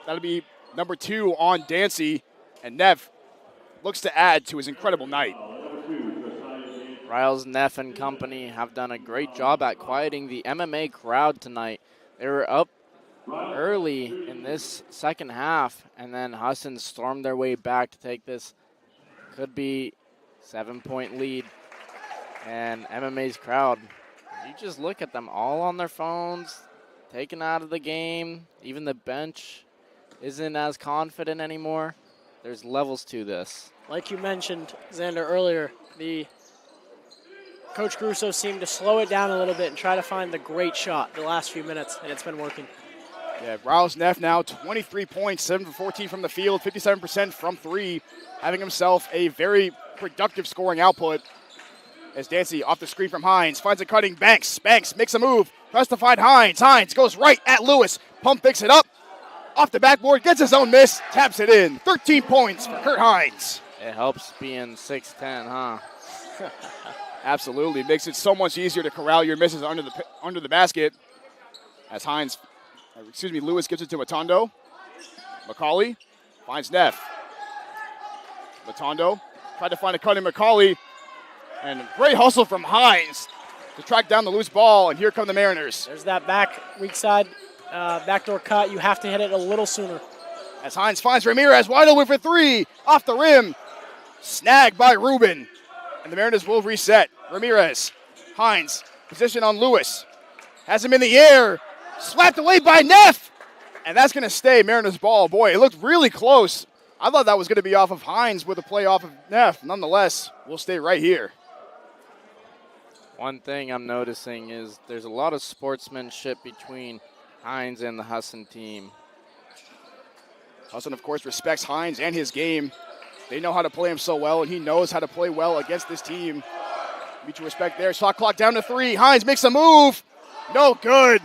Speaker 1: That'll be number 2 on Dancy. And Neff looks to add to his incredible night.
Speaker 2: Riles, Neff, and company have done a great job at quieting the MMA crowd tonight. They were up early in this second half, and then Husson stormed their way back to take this could be 7-point lead. And MMA's crowd, you just look at them all on their phones, taken out of the game. Even the bench isn't as confident anymore. There's levels to this.
Speaker 3: Like you mentioned, Xander, earlier, the Coach Caruso seemed to slow it down a little bit and try to find the great shot the last few minutes, and it's been working.
Speaker 1: Yeah, Riles Neff now 23 points, 7 for 14 from the field, 57% from three, having himself a very productive scoring output. As Dancy off the screen from Hines, finds a cutting Banks. Banks makes a move, tries to find Hines. Hines goes right at Lewis. Pump picks it up, off the backboard, gets his own miss, taps it in. 13 points for Kurt Hines.
Speaker 2: It helps being 6'10", huh?
Speaker 1: Absolutely, makes it so much easier to corral your misses under the basket. As Lewis gives it to Matondo. McCauley finds Neff. Matondo tried to find a cutting McCauley. And great hustle from Hines to track down the loose ball, and here come the Mariners.
Speaker 3: There's that weak side backdoor cut. You have to hit it a little sooner.
Speaker 1: As Hines finds Ramirez, wide open for three, off the rim. Snagged by Rubin, and the Mariners will reset. Ramirez, Hines, position on Lewis. Has him in the air, slapped away by Neff. And that's going to stay Mariners ball. Boy, it looked really close. I thought that was going to be off of Hines with a play off of Neff. Nonetheless, we'll stay right here.
Speaker 2: One thing I'm noticing is there's a lot of sportsmanship between Hines and the Husson team.
Speaker 1: Husson, of course, respects Hines and his game. They know how to play him so well, and he knows how to play well against this team. Mutual respect there. Shot clock down to 3. Hines makes a move. No good.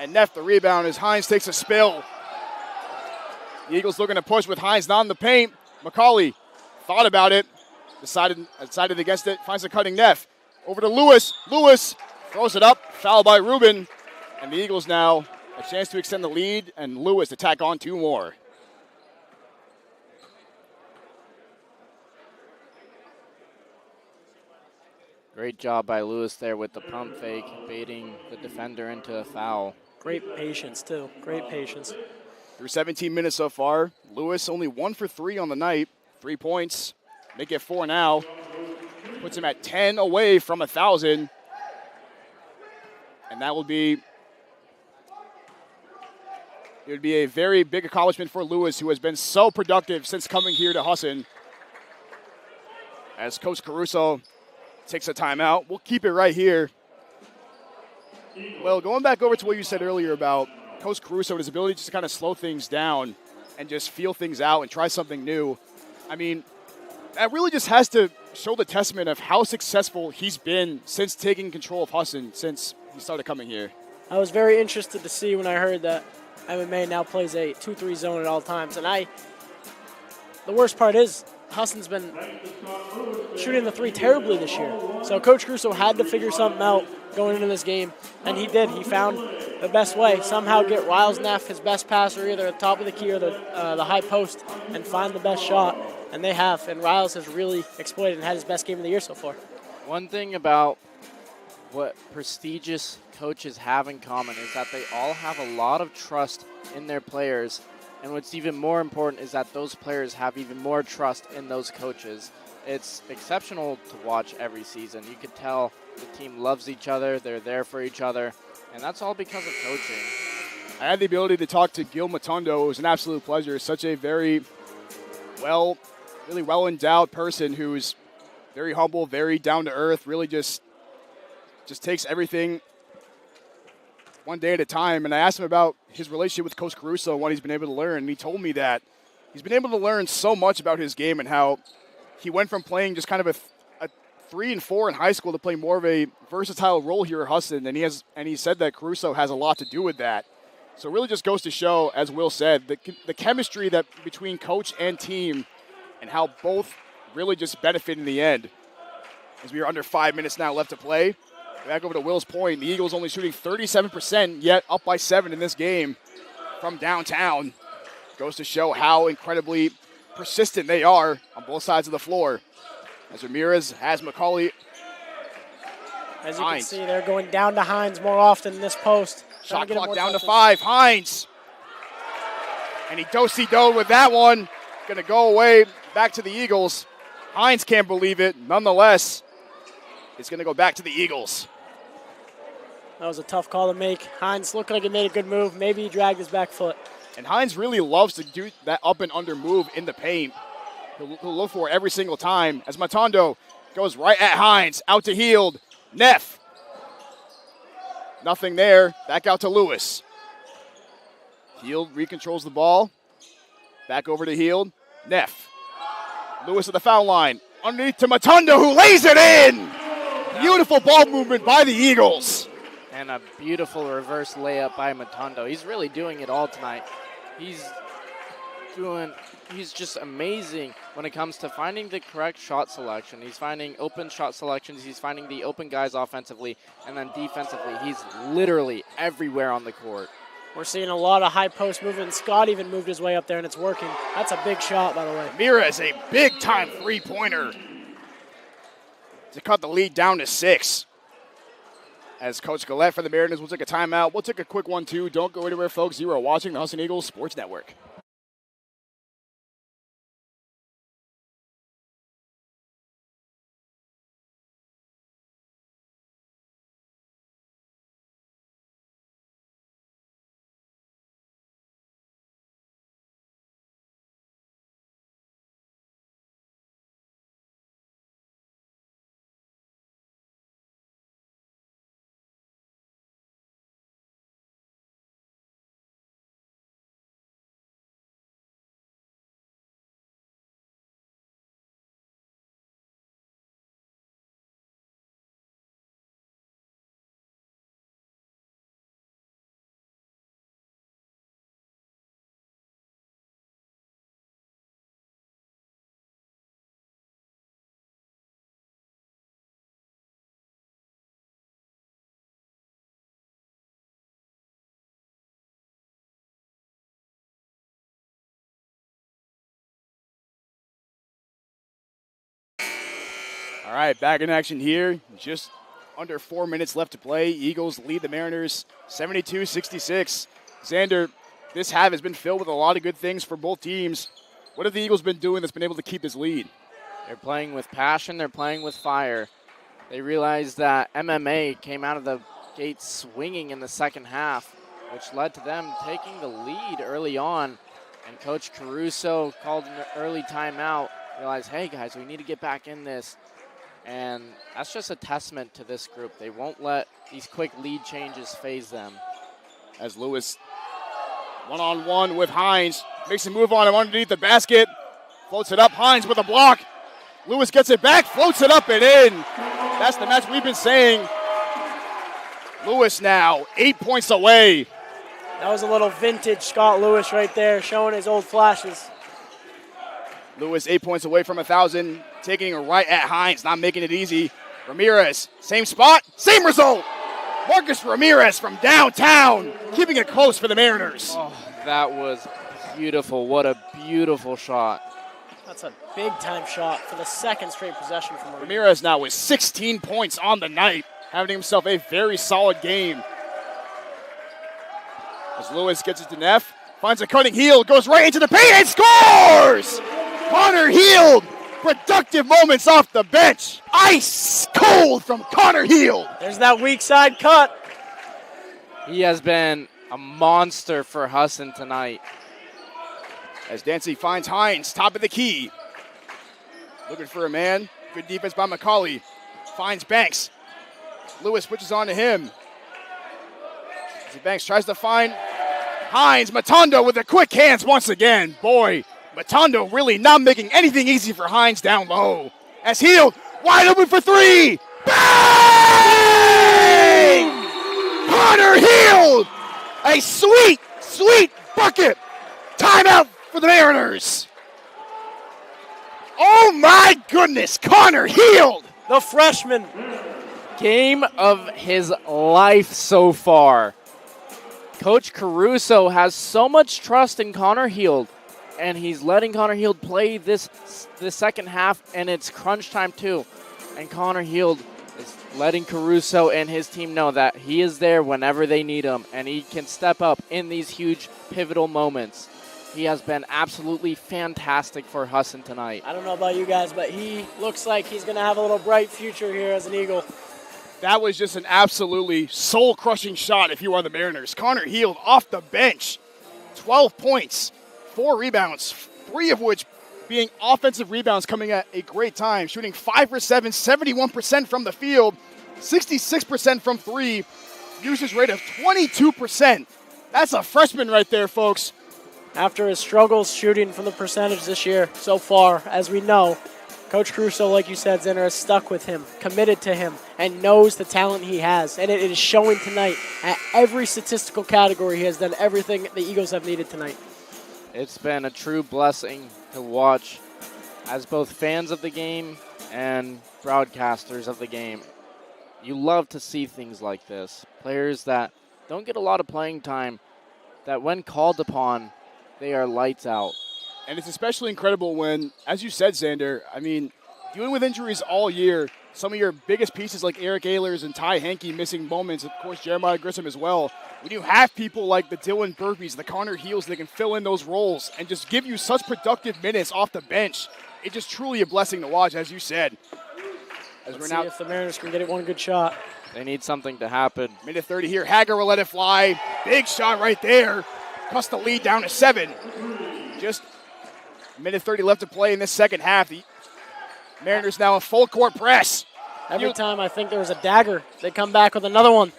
Speaker 1: And Neff the rebound as Hines takes a spill. The Eagles looking to push with Hines not in the paint. McCauley thought about it, decided against it, finds a cutting Neff. Over to Lewis. Lewis throws it up, foul by Rubin. And the Eagles now a chance to extend the lead, and Lewis to tack on 2 more.
Speaker 2: Great job by Lewis there with the pump fake, baiting the defender into a foul.
Speaker 3: Great patience, too. Great patience.
Speaker 1: Through 17 minutes so far, Lewis only 1 for 3 on the night. 3 points. Make it 4 now. Puts him at 10 away from 1,000. And that will be... It would be a very big accomplishment for Lewis, who has been so productive since coming here to Husson. As Coach Caruso takes a timeout. We'll keep it right here. Well, going back over to what you said earlier about Coach Caruso and his ability to just kind of slow things down and just feel things out and try something new. I mean, that really just has to show the testament of how successful he's been since taking control of Husson since he started coming here.
Speaker 3: I was very interested to see when I heard that MMA now plays a 2-3 zone at all times. And the worst part is Husson's been shooting the 3 terribly this year. So Coach Caruso had to figure something out going into this game, and he did. He found the best way. Somehow get Riles Neff, his best passer, either at the top of the key or the high post, and find the best shot. And they have, and Riles has really exploited and had his best game of the year so far.
Speaker 2: One thing about what prestigious coaches have in common is that they all have a lot of trust in their players. And what's even more important is that those players have even more trust in those coaches. It's exceptional to watch every season. You could tell the team loves each other, they're there for each other, and that's all because of coaching.
Speaker 1: I had the ability to talk to Gil Matondo. It was an absolute pleasure. Such a really well-endowed person who's very humble, very down-to-earth, really just takes everything one day at a time. And I asked him about his relationship with Coach Caruso and what he's been able to learn. And he told me that he's been able to learn so much about his game and how he went from playing just kind of a 3 and 4 in high school to play more of a versatile role here at Husson. And he said that Caruso has a lot to do with that. So it really just goes to show, as Will said, the chemistry that between coach and team and how both really just benefit in the end. As we are under 5 minutes now left to play. Back over to Will's point, the Eagles only shooting 37%, yet up by 7 in this game from downtown. Goes to show how incredibly persistent they are on both sides of the floor. As Ramirez has McCauley.
Speaker 3: As you
Speaker 1: Hines.
Speaker 3: can see, they're going down to Hines more often in this post.
Speaker 1: Shot
Speaker 3: Trying to get him
Speaker 1: clock
Speaker 3: more
Speaker 1: down to
Speaker 3: touches.
Speaker 1: 5. Hines. And he do-si-do with that one. Going to go away back to the Eagles. Hines can't believe it. Nonetheless, it's going to go back to the Eagles.
Speaker 3: That was a tough call to make. Hines looked like he made a good move. Maybe he dragged his back foot.
Speaker 1: And Hines really loves to do that up and under move in the paint. He'll look for it every single time. As Matondo goes right at Hines. Out to Heald. Neff. Nothing there. Back out to Lewis. Heald recontrols the ball. Back over to Heald. Neff. Lewis at the foul line. Underneath to Matondo, who lays it in. Beautiful ball movement by the Eagles.
Speaker 2: And a beautiful reverse layup by Matondo. He's really doing it all tonight. He's just amazing when it comes to finding the correct shot selection. He's finding open shot selections. He's finding the open guys offensively. And then defensively, he's literally everywhere on the court.
Speaker 3: We're seeing a lot of high post movement. Scott even moved his way up there, and it's working. That's a big shot, by the way.
Speaker 1: Ramirez, a big-time three-pointer to cut the lead down to 6. As Coach Gillette for the Mariners will take a timeout. We'll take a quick one, too. Don't go anywhere, folks. You are watching the Husson Eagles Sports Network. All right, back in action here. Just under 4 minutes left to play. Eagles lead the Mariners 72-66. Xander, this half has been filled with a lot of good things for both teams. What have the Eagles been doing that's been able to keep this lead?
Speaker 2: They're playing with passion. They're playing with fire. They realized that MMA came out of the gate swinging in the second half, which led to them taking the lead early on. And Coach Caruso called an early timeout, realized, hey, guys, we need to get back in this. And that's just a testament to this group. They won't let these quick lead changes phase them.
Speaker 1: As Lewis, one-on-one with Hines, makes a move on him underneath the basket, floats it up. Hines with a block. Lewis gets it back, floats it up and in. That's the match we've been saying. Lewis now 8 points away.
Speaker 3: That was a little vintage Scott Lewis right there, showing his old flashes.
Speaker 1: Lewis 8 points away from 1,000, taking a right at Hines, not making it easy. Ramirez, same spot, same result. Marcus Ramirez from downtown, keeping it close for the Mariners.
Speaker 2: Oh, that was beautiful. What a beautiful shot.
Speaker 3: That's a big-time shot for the second straight possession from Ramirez.
Speaker 1: Ramirez now with 16 points on the night, having himself a very solid game. As Lewis gets it to Neff, finds a cutting heel, goes right into the paint and scores! Connor Heald, productive moments off the bench. Ice cold from Connor Heald.
Speaker 3: There's that weak side cut.
Speaker 2: He has been a monster for Husson tonight.
Speaker 1: As Dancy finds Hines, top of the key. Looking for a man. Good defense by McCauley. Finds Banks. Lewis switches on to him. As Banks tries to find Hines. Matondo with the quick hands once again. Boy, Matondo really not making anything easy for Hines down low. As Heald, wide open for three. Bang! Connor Heald! A sweet, sweet bucket. Timeout for the Mariners. Oh my goodness, Connor Heald!
Speaker 3: The freshman.
Speaker 2: Game of his life so far. Coach Caruso has so much trust in Connor Heald and he's letting Connor Heald play this second half, and it's crunch time too. And Connor Heald is letting Caruso and his team know that he is there whenever they need him, and he can step up in these huge pivotal moments. He has been absolutely fantastic for Husson tonight.
Speaker 3: I don't know about you guys, but he looks like he's going to have a little bright future here as an Eagle.
Speaker 1: That was just an absolutely soul-crushing shot if you are the Mariners. Connor Heald off the bench, 12 points, 4 rebounds, 3 of which being offensive rebounds coming at a great time, shooting 5 for 7, 71% from the field, 66% from 3, usage rate of 22%. That's a freshman right there, folks.
Speaker 3: After his struggles shooting from the percentage this year so far, as we know, Coach Caruso, like you said, Zinner, is stuck with him, committed to him, and knows the talent he has. And it is showing tonight at every statistical category. He has done everything the Eagles have needed tonight.
Speaker 2: It's been a true blessing to watch as both fans of the game and broadcasters of the game. You love to see things like this. Players that don't get a lot of playing time, that when called upon, they are lights out.
Speaker 1: And it's especially incredible when, as you said, Xander, I mean, dealing with injuries all year, some of your biggest pieces like Eric Ehlers and Ty Henke missing moments, of course Jeremiah Grissom as well. When you have people like the Dylan Burpees, the Connor Heals, they can fill in those roles and just give you such productive minutes off the bench. It's just truly a blessing to watch, as you said.
Speaker 3: Let's see if the Mariners can get it one good shot.
Speaker 2: They need something to happen.
Speaker 1: Minute 30 here. Hager will let it fly. Big shot right there. Cuts the lead down to 7. Just minute 30 left to play in this second half. The Mariners now in full court press.
Speaker 3: Every time I think there was a dagger, they come back with another one.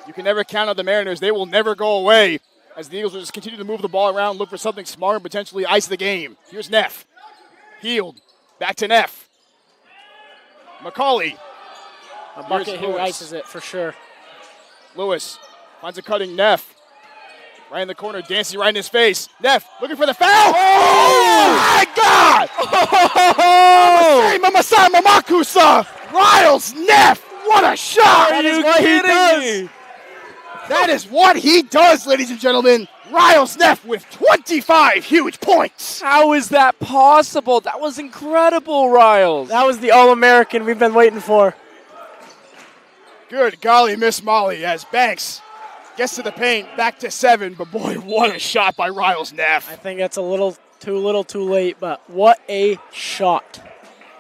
Speaker 1: You can never count on the Mariners. They will never go away as the Eagles will just continue to move the ball around, look for something smart, and potentially ice the game. Here's Neff. Heald. Back to Neff. McCauley.
Speaker 3: A bucket here ices it for sure.
Speaker 1: Lewis finds a cutting Neff. Right in the corner, Dancy right in his face. Neff looking for the foul. Oh, my God! Oh! Mamakusa! Riles Neff! What a shot!
Speaker 2: That is what he does.
Speaker 1: That is what he does, ladies and gentlemen. Riles Neff with 25 huge points.
Speaker 2: How is that possible? That was incredible, Riles.
Speaker 3: That was the All-American we've been waiting for.
Speaker 1: Good golly, Miss Molly, as Banks gets to the paint, back to 7, but boy, what a shot by Riles Neff.
Speaker 3: I think that's a little too late, but what a shot.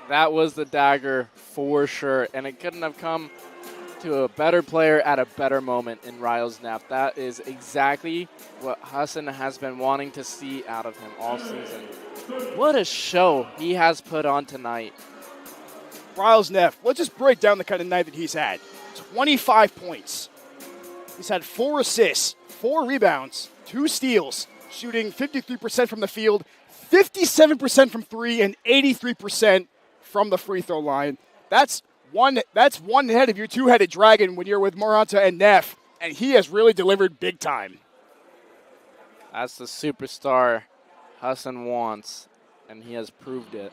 Speaker 2: That was the dagger for sure, and it couldn't have come to a better player at a better moment in Riles Neff. That is exactly what Husson has been wanting to see out of him all season. What a show he has put on tonight.
Speaker 1: Riles Neff, let's just break down the kind of night that he's had. 25 points. He's had 4 assists, 4 rebounds, 2 steals, shooting 53% from the field, 57% from 3, and 83% from the free throw line. That's one head of your two-headed dragon when you're with Maranta and Neff, and he has really delivered big time.
Speaker 2: That's the superstar Husson wants, and he has proved it.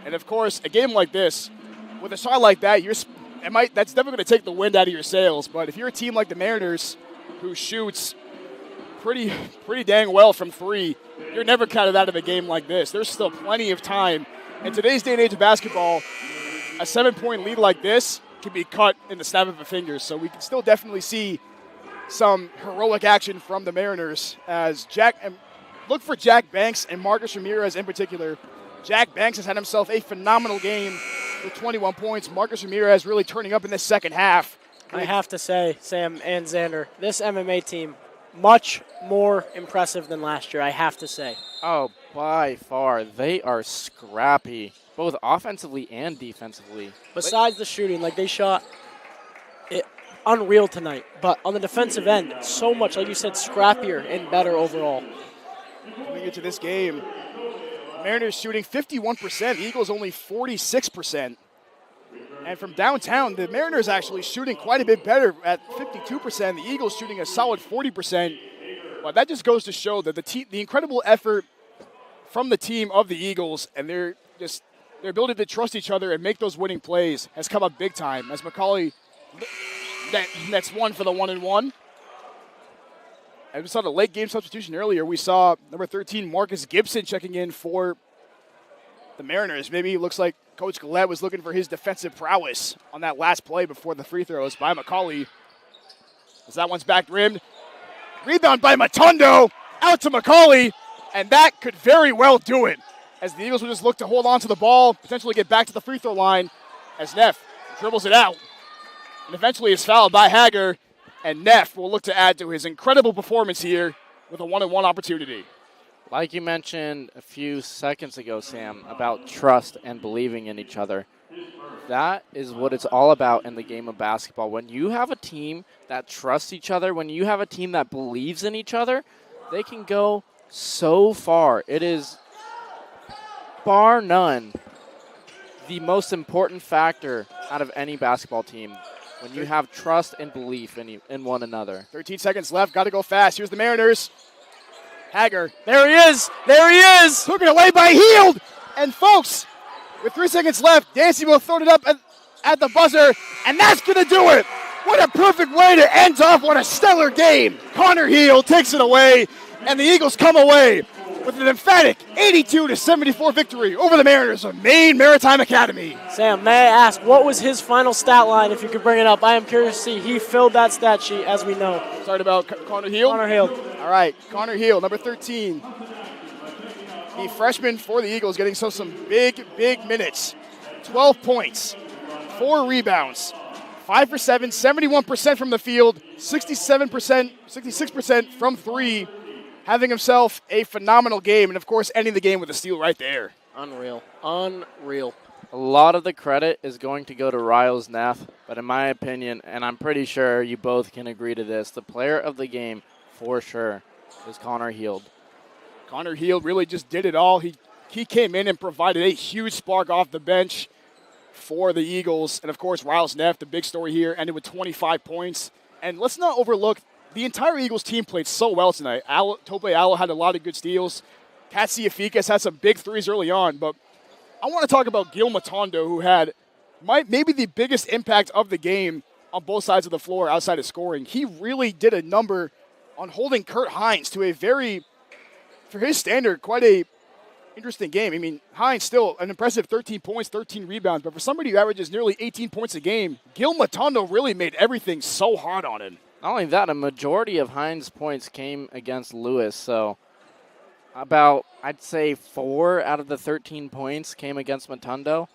Speaker 1: And of course, a game like this, with a shot like that, that's never going to take the wind out of your sails. But if you're a team like the Mariners, who shoots pretty dang well from 3, you're never counted out of a game like this. There's still plenty of time. In today's day and age of basketball, a 7-point lead like this can be cut in the snap of a finger. So we can still definitely see some heroic action from the Mariners as look for Jack Banks and Marcus Ramirez in particular. Jack Banks has had himself a phenomenal game with 21 points. Marcus Ramirez really turning up in this second half.
Speaker 3: I have to say, Sam and Xander, this MMA team, much more impressive than last year, I have to say.
Speaker 2: Oh, by far. They are scrappy, both offensively and defensively.
Speaker 3: Besides the shooting, they shot it unreal tonight. But on the defensive end, so much, like you said, scrappier and better overall.
Speaker 1: Coming into this game, Mariners shooting 51%, the Eagles only 46%. And from downtown, the Mariners actually shooting quite a bit better at 52%, the Eagles shooting a solid 40%. Well, that just goes to show that the incredible effort from the team of the Eagles and their ability to trust each other and make those winning plays has come up big time. As McCauley, that's one for the 1-and-1. And we saw the late game substitution earlier. We saw number 13, Marcus Gibson, checking in for the Mariners. Maybe it looks like Coach Gillette was looking for his defensive prowess on that last play before the free throws by McCauley. As that one's back rimmed. Rebound by Matondo, out to McCauley, and that could very well do it. As the Eagles will just look to hold on to the ball, potentially get back to the free throw line, as Neff dribbles it out. And eventually is fouled by Hager, and Neff will look to add to his incredible performance here with a one-on-one opportunity.
Speaker 2: Like you mentioned a few seconds ago, Sam, about trust and believing in each other. That is what it's all about in the game of basketball. When you have a team that trusts each other, when you have a team that believes in each other, they can go so far. It is, bar none, the most important factor out of any basketball team. When you have trust and belief in one another.
Speaker 1: 13 seconds left. Got to go fast. Here's the Mariners. Hager.
Speaker 3: There he is. There he is.
Speaker 1: Took it away by Heald. And, folks, with 3 seconds left, Dancy will throw it up at the buzzer, and that's going to do it. What a perfect way to end off what a stellar game. Connor Heald takes it away, and the Eagles come away with an emphatic 82-74 victory over the Mariners of Maine Maritime Academy.
Speaker 3: Sam, may I ask, what was his final stat line, if you could bring it up? I am curious to see. He filled that stat sheet, as we know.
Speaker 1: Sorry about Connor Heald?
Speaker 3: Connor Heald.
Speaker 1: All right, Connor Heald, number 13. The freshman for the Eagles getting some big minutes. 12 points, 4 rebounds, 5 for 7, 71% from the field, 66% from 3. Having himself a phenomenal game, and of course ending the game with a steal right there.
Speaker 3: Unreal.
Speaker 2: A lot of the credit is going to go to Riles Neff, but in my opinion, and I'm pretty sure you both can agree to this, the player of the game for sure is Connor Heald.
Speaker 1: Connor Heald really just did it all. He came in and provided a huge spark off the bench for the Eagles. And of course, Riles Neff, the big story here, ended with 25 points. And let's not overlook, the entire Eagles team played so well tonight. Tope Allo had a lot of good steals. Katsiafikas had some big threes early on. But I want to talk about Gil Matondo, who had maybe the biggest impact of the game on both sides of the floor outside of scoring. He really did a number on holding Kurt Hines to a very, for his standard, quite a interesting game. I mean, Hines still an impressive 13 points, 13 rebounds. But for somebody who averages nearly 18 points a game, Gil Matondo really made everything so hard on him.
Speaker 2: Not only that, a majority of Hines' points came against Lewis, so about, I'd say, 4 out of the 13 points came against Matondo.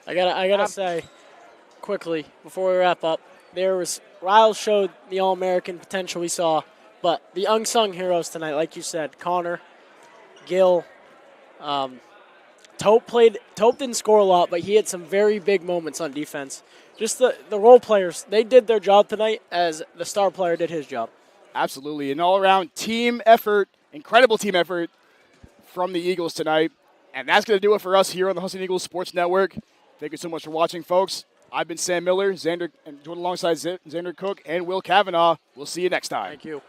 Speaker 3: I gotta say, quickly, before we wrap up, Riles showed the All-American potential we saw, but the unsung heroes tonight, like you said, Connor, Gil, Tope didn't score a lot, but he had some very big moments on defense. Just the role players, they did their job tonight as the star player did his job.
Speaker 1: Absolutely. An all-around team effort, incredible team effort from the Eagles tonight. And that's going to do it for us here on the Husson Eagles Sports Network. Thank you so much for watching, folks. I've been Sam Miller, Xander, and joined alongside Xander Cook and Will Kavanaugh. We'll see you next time.
Speaker 3: Thank you.